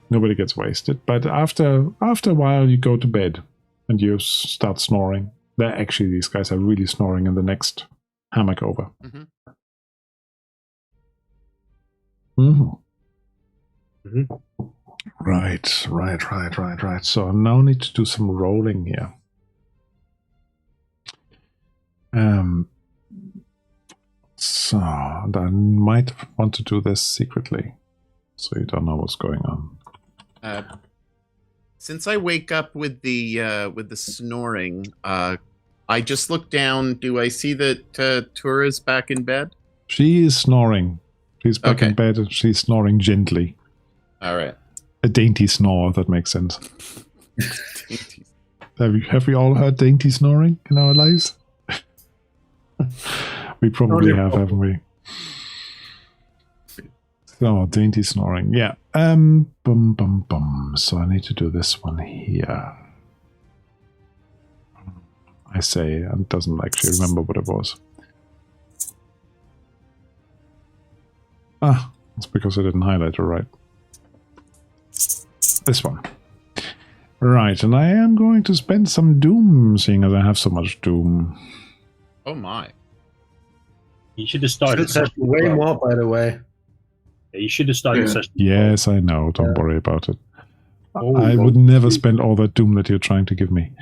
Nobody gets wasted. But after a while, you go to bed and you start snoring. Actually, these guys are really snoring in the next hammock over. Mhm. Right. So I now need to do some rolling here. So I might want to do this secretly, so you don't know what's going on. Since I wake up with the snoring, I just look down. Do I see that Tura's back in bed? She is snoring. She's back in Okay. bed and she's snoring gently. All right. A dainty snore, that makes sense. Have we all heard dainty snoring in our lives? We probably have, haven't we? So, dainty snoring. Yeah. So I need to do this one here. I say, and doesn't actually remember what it was. Ah, it's because I didn't highlight it right. This one. Right, and I am going to spend some doom, seeing as I have so much doom. Oh my. You should have started. Should have way more, by the way. Yeah, you should have started Yeah. session. Yes, I know. Don't worry about it. Oh, I would never spend all that doom that you're trying to give me.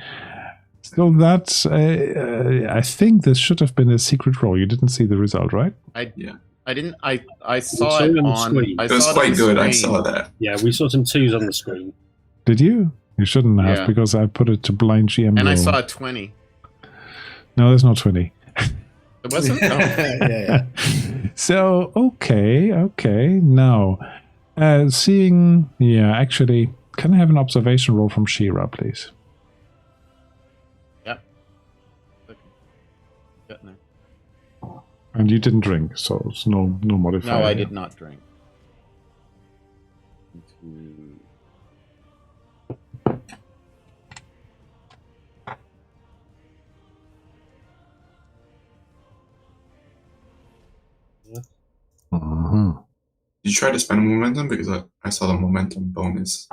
So that's, I think this should have been a secret roll. You didn't see the result, right? I didn't. I saw saw it it on the on. screen. I It was saw quite on the good. I screen. saw that. Yeah, we saw some 2s on the screen. Did you? You shouldn't have, Yeah. because I put it to blind GM And I roll. saw a 20. No, there's not 20. It wasn't. Oh. yeah. So, okay. Now, seeing... Yeah, actually, can I have an observation roll from Shira, please? Yep. Getting there. And you didn't drink, so it's no modifier. No, I here. did not drink. Mhm. Did you try to spend momentum? Because I saw the momentum bonus.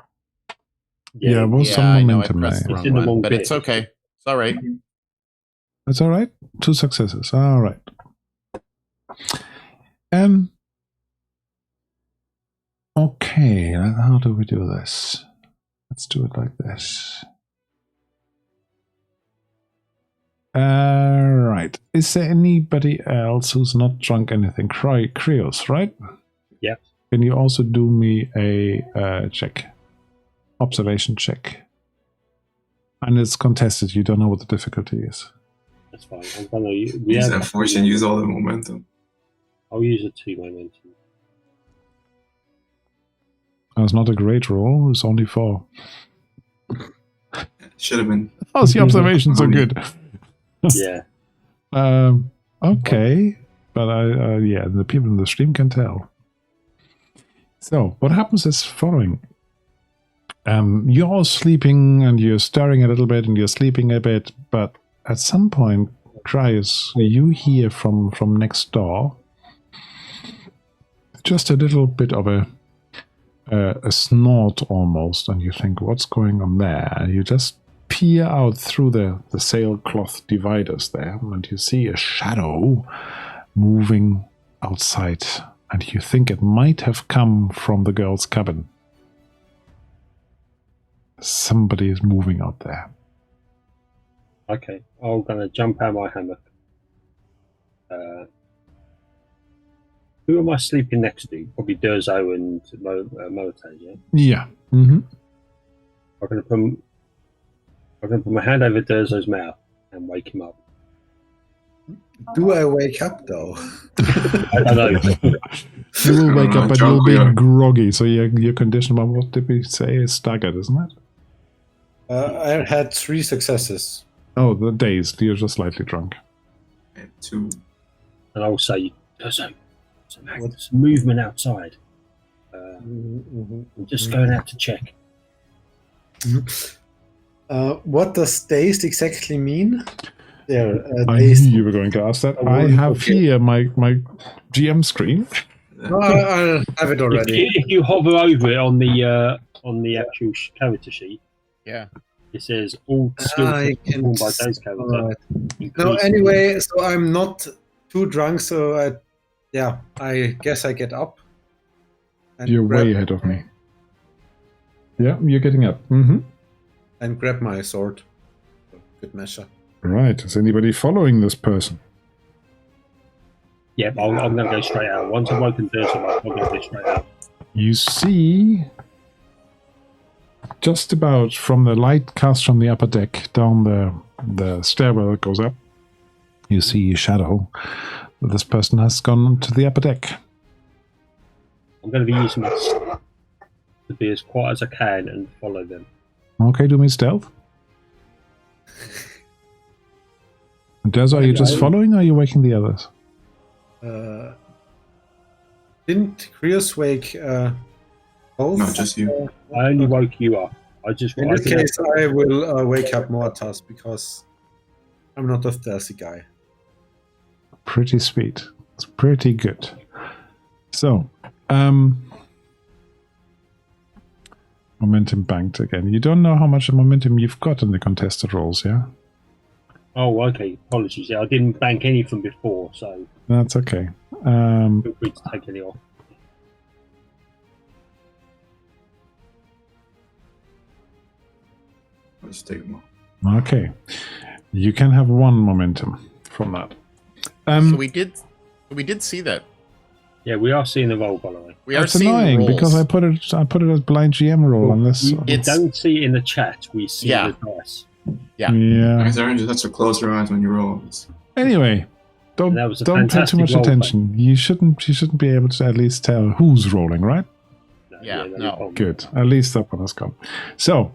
Yeah, well, some I know I momentum pressed the there. It's in the wrong wrong one, but bit. it's okay. It's all right. That's all right. 2 successes. All right. Okay. How do we do this? Let's do it like this. Right. Is there anybody else who's not drunk anything? Krios, right? Yeah. Can you also do me a check? Observation check. And it's contested. You don't know what the difficulty is. That's fine. I'm gonna Use that fortune, use all the momentum. I'll use a 2 momentum. That's not a great roll. It's only 4. Should have been. Oh, the observations are good. Yeah. Okay. but yeah, the people in the stream can tell. So what happens is following. You're all sleeping and you're stirring a little bit and you're sleeping a bit, but at some point, Dryas, you hear from next door just a little bit of a snort almost, and you think, what's going on there? And you just peer out through the sailcloth dividers there, and you see a shadow moving outside, and you think it might have come from the girl's cabin. Somebody is moving out there. Okay, I'm gonna jump out of my hammock. Who am I sleeping next to? Probably Durzo and Mote, yeah? Yeah. Mm-hmm. I'm gonna put my hand over Durzo's mouth and wake him up. Do I wake up though? I don't know. You will wake up and you'll be Drunk, groggy, so your condition, what did we say, is staggered, isn't it? I had 3 successes. Oh, the days. You're just slightly drunk. 2. And I'll say, Durzo, some movement outside. I'm just going out to check. What does dazed exactly mean? There, I knew you were going to ask that. I have here my GM screen. I'll have it already. If you hover over it on the actual character sheet, Yeah. it says all skills performed by Dave's character. Right. No, anyway, so I'm not too drunk, so I guess I get up. And You're way ahead of me. Yeah, you're getting up. Mm-hmm. And grab my sword. Good measure. Right. Is anybody following this person? Yep, I'm going to go straight out. Once I've woken Durzo up, I'm going to go straight out. You see, just about from the light cast from the upper deck down the stairwell that goes up, you see a shadow. This person has gone to the upper deck. I'm going to be using my stealth to be as quiet as I can and follow them. Okay, do me stealth. Des, are you just following or are you waking the others? Didn't Krios wake both? No, just you. I only woke you up. In this case, I will wake up Mortas because I'm not a stealthy guy. Pretty sweet. It's pretty good. So, momentum banked again. You don't know how much momentum you've got in the contested rolls, yeah? Oh, okay. Apologies. Yeah, I didn't bank any from before, so That's okay. feel free to take any off. Let's take them all. Okay. You can have 1 momentum from that. So we did see that. Yeah, we are seeing the roll, by the way. We are That's seeing annoying rolls. because I put it as blind GM roll unless You don't see it in the chat. We see Yeah. the dice. Yeah. Yeah. Guys, Orange, that's to close your eyes when you roll. Anyway, don't That was a pay too fantastic much roll, attention. You shouldn't be able to at least tell who's rolling, right? Yeah, no no. problem. Good. At least that one has gone. So,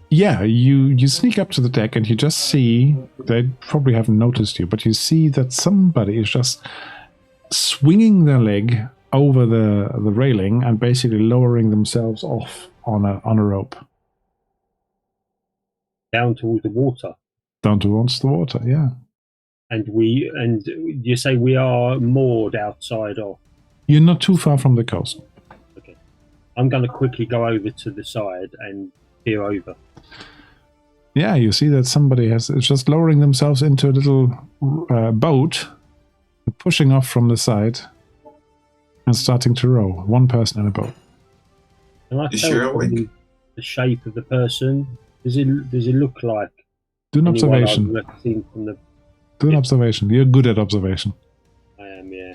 yeah, you sneak up to the deck and you just see, they probably haven't noticed you, but you see that somebody is just swinging their leg over the railing and basically lowering themselves off on a rope. Down towards the water. Down towards the water, yeah. And you say we are moored outside of. You're not too far from the coast. Okay. I'm going to quickly go over to the side and peer over. Yeah, you see that somebody is just lowering themselves into a little boat, pushing off from the side, and starting to row. 1 person in a boat. Can I Is tell Shira from awake? the shape of the person? Does it look like Do an anyone observation. I've seen from the? Do an observation. You're good at observation. I am, yeah.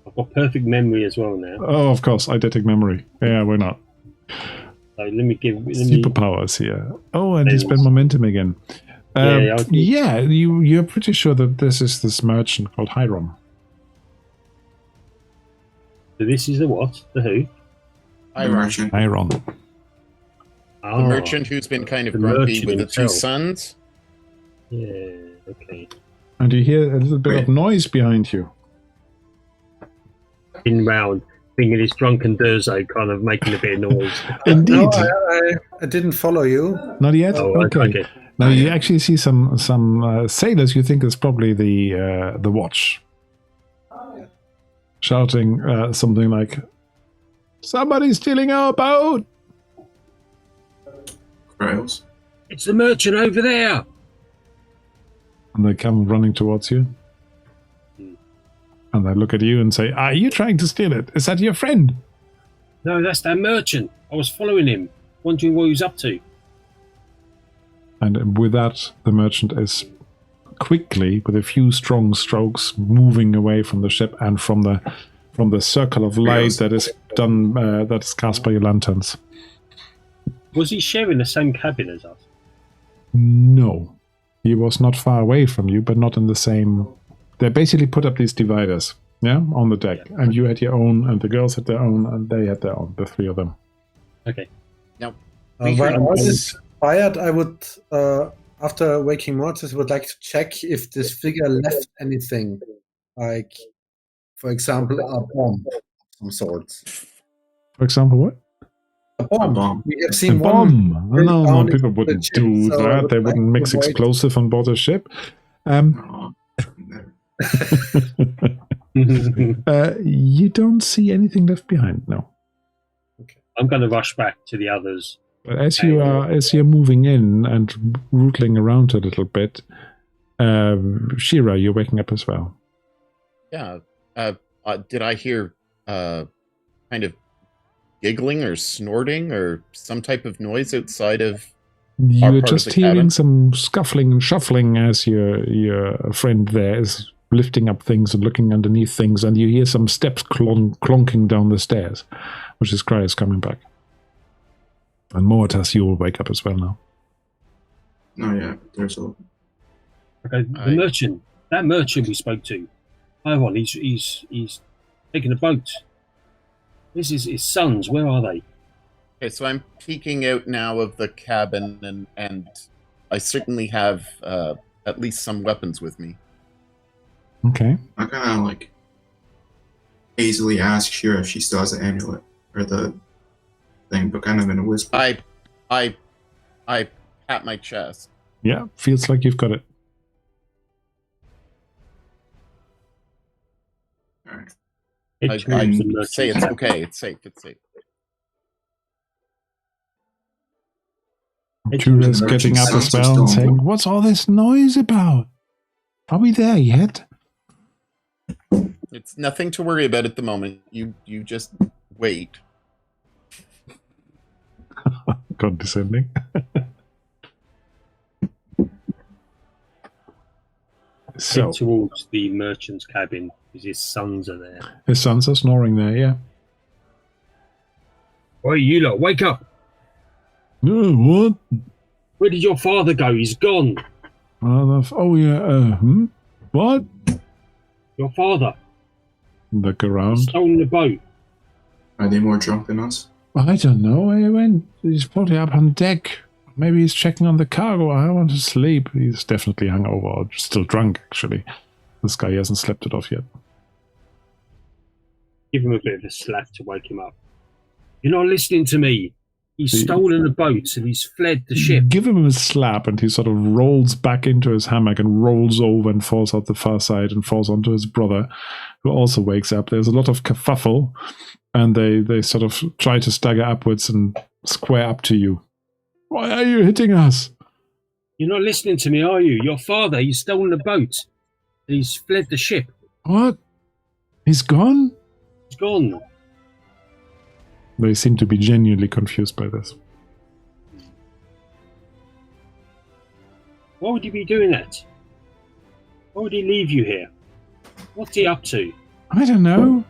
I've got perfect memory as well now. Oh, of course, eidetic memory. Yeah, why not? So let me Superpowers here. Oh, and you Thanks. spend momentum again. Yeah, You're pretty sure that this is this merchant called Hiram. So this is the what? The who? The merchant. Hiram. The Oh, merchant who's been kind of The grumpy merchant with the 2 himself. sons. Yeah. Okay. And you hear a little bit of noise behind you. In round, thinking it's drunken Durzo kind of making a bit of noise. Indeed. No, I didn't follow you. Not yet? Oh, okay. Now you actually see some sailors you think is probably the watch. Shouting something like, "Somebody's stealing our boat!" Rails. It's the merchant over there! And they come running towards you. And they look at you and say, "Are you trying to steal it? Is that your friend?" No, that's that merchant. I was following him, wondering what he was up to. And with that, the merchant is quickly, with a few strong strokes, moving away from the ship and from the circle of light that is done that is cast by your lanterns. Was he sharing the same cabin as us? No, he was not far away from you, but not in the same. They basically put up these dividers, on the deck, and you had your own, and the girls had their own, and they had their own. The three of them. Okay. Now, While all is quiet, I would, after waking Mortis, would like to check if this figure left anything, like, for example, a bomb of some sort. For example, what? A bomb. We have seen A one. bomb. No, people wouldn't do that. They wouldn't mix explosive on board a ship. You don't see anything left behind, no. Okay. I'm going to rush back to the others. But as you're moving in and rootling around a little bit, Shira, you're waking up as well. Yeah. Did I hear kind of giggling or snorting or some type of noise outside of? You're just hearing some scuffling and shuffling as your friend there is lifting up things and looking underneath things, and you hear some steps clonking down the stairs, which is Cryos coming back. And Moatas, you will wake up as well now. No, yeah, there's a... Okay, the merchant. That merchant we spoke to. Iron, he's taking a boat. This is his sons. Where are they? Okay, so I'm peeking out now of the cabin, and I certainly have at least some weapons with me. Okay. I kind of easily ask Shira if she still has the amulet or the thing, but kind of in a whisper. I pat my chest. Yeah, feels like you've got it. All right. I say it's okay. It's safe. It's safe. Shira's getting up as well and saying, "What's all this noise about? Are we there yet?" It's nothing to worry about at the moment. You just wait. Condescending. So head towards the merchant's cabin because his sons are there. His sons are snoring there, yeah. Oi, you lot, wake up! What? Where did your father go? He's gone. Oh yeah. What? Your father. Look around. Stolen the boat. Are they more drunk than us? I don't know. He's probably up on deck. Maybe he's checking on the cargo. I want to sleep. He's definitely hungover or still drunk, actually. This guy hasn't slept it off yet. Give him a bit of a slap to wake him up. You're not listening to me. He's stolen a boat and he's fled the ship. Give him a slap and he sort of rolls back into his hammock and rolls over and falls out the far side and falls onto his brother, who also wakes up. There's a lot of kerfuffle and they sort of try to stagger upwards and square up to you. Why are you hitting us? You're not listening to me, are you? Your father, he's stolen a boat. He's fled the ship. What? He's gone? He's gone. They seem to be genuinely confused by this. Why would he be doing that? Why would he leave you here? What's he up to? I don't know.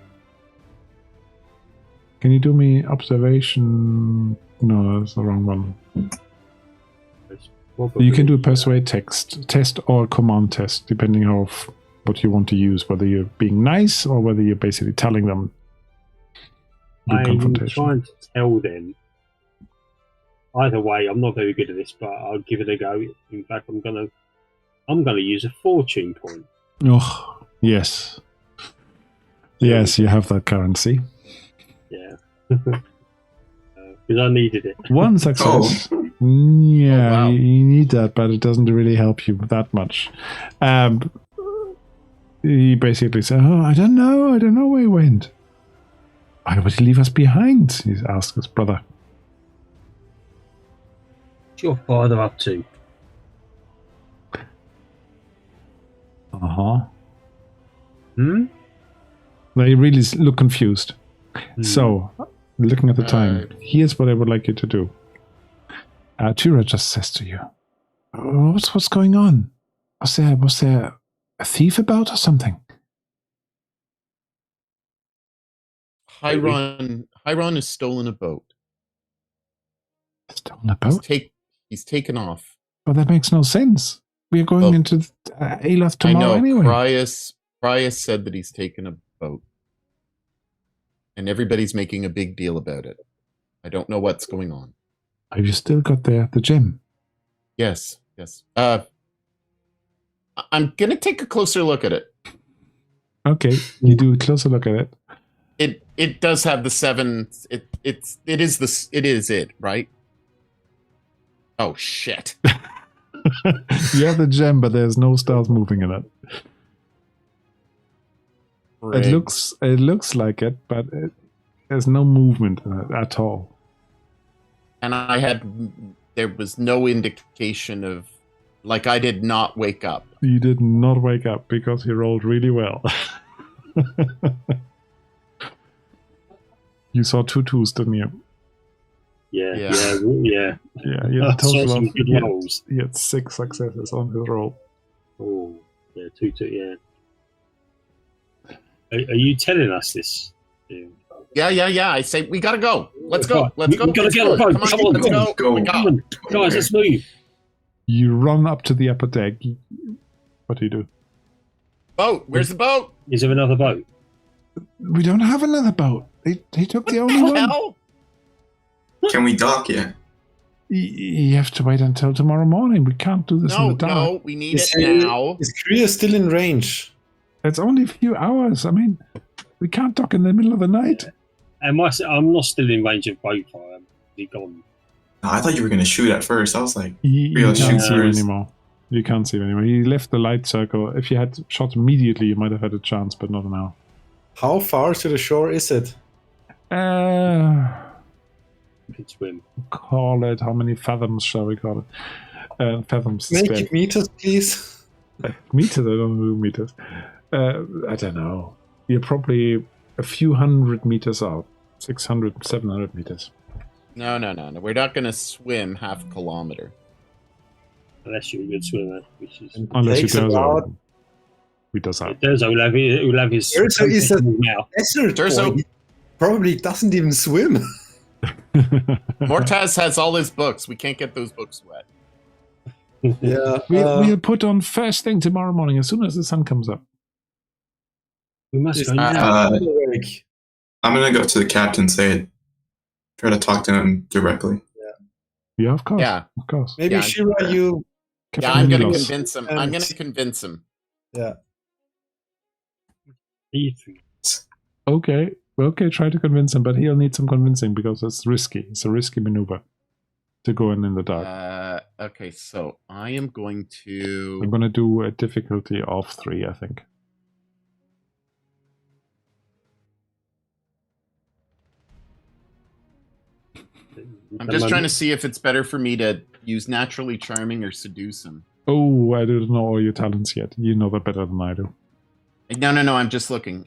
Can you do me observation? No, that's the wrong one. You can do a persuade test or command test, depending on what you want to use, whether you're being nice or whether you're basically telling them. I'm trying to tell them. Either way, I'm not very good at this, but I'll give it a go. In fact, I'm I'm going to use a fortune point. Oh, yes. Yes, you have that currency. Yeah. Because I needed it. One success. Yeah, Oh, wow. you need that, but it doesn't really help you that much. He basically said, "Oh, I don't know where he went. Why would he leave us behind?" He asked his brother. What's your father up to? Uh-huh. They really look confused. So, looking at the time, here's what I would like you to do. Tyra just says to you, what's going on? Was there a thief about or something? Chiron has stolen a boat. Stolen a boat? He's taken off. Well, that makes no sense. We are going into Aloth tomorrow anyway. Prius said that he's taken a boat. And everybody's making a big deal about it. I don't know what's going on. Have you still got the gem? Yes. I'm gonna take a closer look at it. Okay, you do a closer look at it. It does have the 7. It is it, right? Oh shit. You have the gem, but there's no stars moving in it. Frig. It looks like it, but there's no movement in it at all. And there was no indication of, like, I did not wake up. You did not wake up because you rolled really well. You saw 2 2s, didn't you? Yeah. Yeah, you had a Saw total some of good rolls. he had 6 successes on his roll. Oh, yeah, 2 2, yeah. Are you telling us this? Yeah. I say we gotta go. Let's go. We gotta get on the boat. Come on, let's go. go. Come on, guys, let's move. You run up to the upper deck. What do you do? Boat. Where's the boat? Is there another boat? We don't have another boat. They took the only one. Hell? Can we dock yet? You have to wait until tomorrow morning. We can't do this in the dark. No, we need it now. Is Kriya still in range? It's only a few hours. I mean, we can't dock in the middle of the night. I'm not still in range of boat fire. He gone. No, I thought you were going to shoot at first. I was like, You Real can't see him shooters. anymore. You can't see him anymore. He left the light circle. If you had shot immediately, you might have had a chance, but not now. How far to the shore is it? You can swim. Call it. How many fathoms shall we call it? Fathoms. Make squared. it meters, please. Meters? I don't know meters. I don't know. You're probably a few hundred meters out. 600, 700 meters. No. We're not gonna swim half a kilometer. Unless you're a good swimmer, which is. Unless you Takes does about- that. He does that. There's will have his. Urso is a now. desert Urso. boy. He probably doesn't even swim. Mortaz has all his books. We can't get those books wet. Yeah. We'll put on first thing tomorrow morning as soon as the sun comes up. We must go Uh, now. I'm going to go to the captain and say it. Try to talk to him directly. Yeah, of course. Yeah. Of course. Maybe Yeah. Shira, you. Yeah, I'm gonna Milos. convince him. I'm gonna convince him. Yeah. Okay, try to convince him, but he'll need some convincing because it's risky. It's a risky maneuver to go in the dark. Okay, so I am going to. I'm going to do a difficulty of 3, I think. I'm just trying to see if it's better for me to use naturally charming or seduce him. Oh, I don't know all your talents yet. You know that better than I do. No. I'm just looking.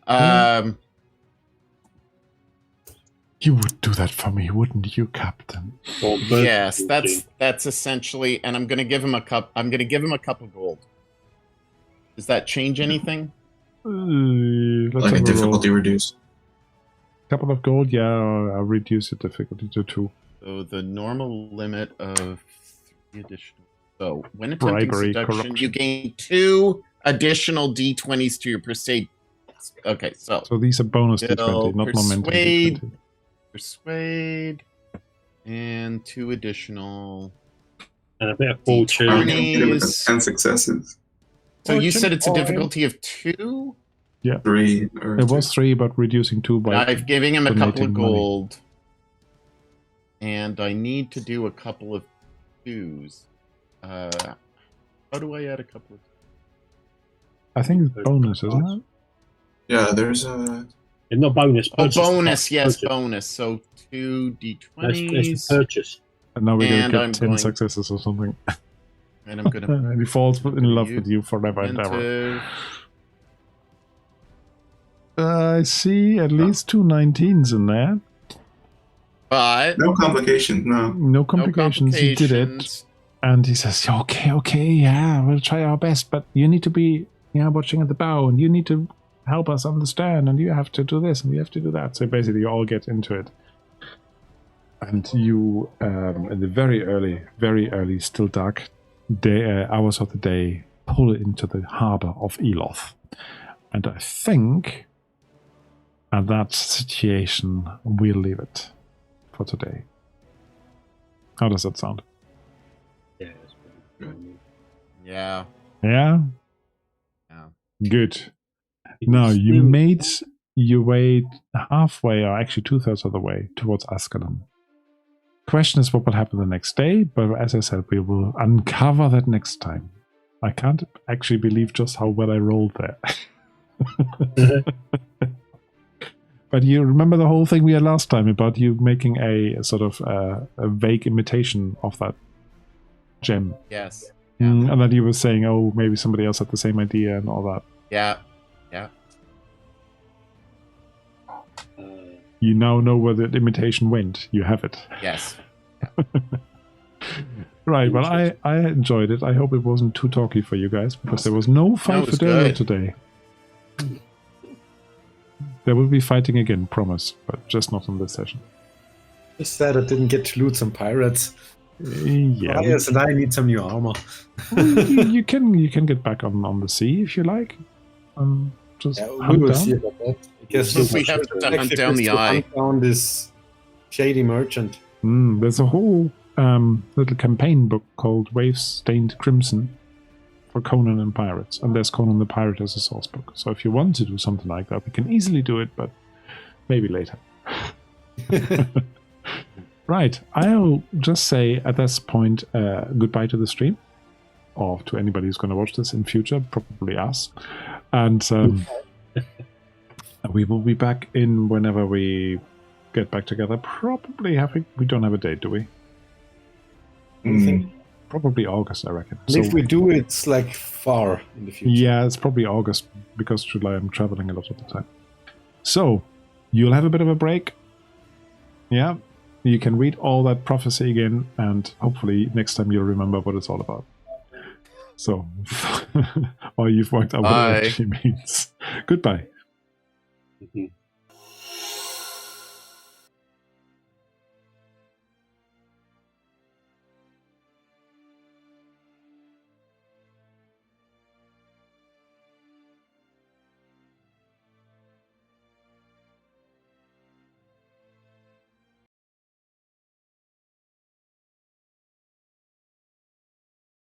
You would do that for me, wouldn't you, Captain? Yes, that's essentially, and I'm gonna give him a cup. I'm gonna give him a cup of gold. Does that change anything? Let's Like a have a difficulty roll. reduced. Couple of gold, yeah. I'll reduce the difficulty to 2. So the normal limit of 3 additional. So when attempting Bribery, seduction, corruption. you gain 2 additional d20s to your persuade. Okay, so these are bonus Still d20, not momentum persuade. d20. persuade and 2 additional. And a bit of fortune. I'm going to get it with Journeys. 10 successes. So you said it's a Fortune difficulty of 2? 3 or It 2. was 3, but reducing 2 by. I'm giving him a couple donating of money. gold. And I need to do a couple of 2s. How do I add a couple of... I think it's bonus, isn't it? Yeah, there's a. It's not bonus. Oh, Purchase bonus, yes, purchase. bonus. So 2 That's d20s. the purchase. And now we're going And to I'm get 10 going- successes or something. And I'm going to... And he falls in love with you forever and ever. I see at least 2 19s in there. But... No complications, no. No complications. He did it. And he says, okay, yeah, we'll try our best, but you need to be watching at the bow, and you need to help us understand, and you have to do this, and you have to do that. So basically, you all get into it. And you, in the very early, still dark hours of the day, pull into the harbor of Eloth. And I think at that situation, we'll leave it for today. How does that sound? Yeah, that's pretty good. Yeah. Yeah? Yeah. Good. Now, you made your way halfway, or actually 2/3 of the way, towards Asgalun. Question is what will happen the next day, but as I said, we will uncover that next time. I can't actually believe just how well I rolled there. But you remember the whole thing we had last time about you making a sort of a vague imitation of that gem. Yes. And then you were saying, oh, maybe somebody else had the same idea and all that. Yeah. You now know where the imitation went. You have it. Yes. Right, well, I enjoyed it. I hope it wasn't too talky for you guys, because there was no fight it was for Derlo good. today. There will be fighting again, promise, but just not in this session. Just sad I didn't get to loot some pirates. Yeah, Yes, and I need some new armor. you can get back on the sea if you like. Just Yeah, we hunt will down. see about that. I guess If we have to hunt down the eye. Hunt down this shady merchant. There's a whole little campaign book called Waves Stained Crimson for Conan and Pirates, and there's Conan the Pirate as a source book. So if you want to do something like that, we can easily do it, but maybe later. Right, I'll just say at this point goodbye to the stream, or to anybody who's going to watch this in future, probably us. And we will be back in whenever we get back together. Probably we don't have a date, do we? Probably August, I reckon. And if we do, it's like far in the future. Yeah, it's probably August, because July I'm traveling a lot of the time. So, you'll have a bit of a break. Yeah, you can read all that prophecy again, and hopefully next time you'll remember what it's all about. So, or you've worked out what it actually means. Goodbye. Mhm.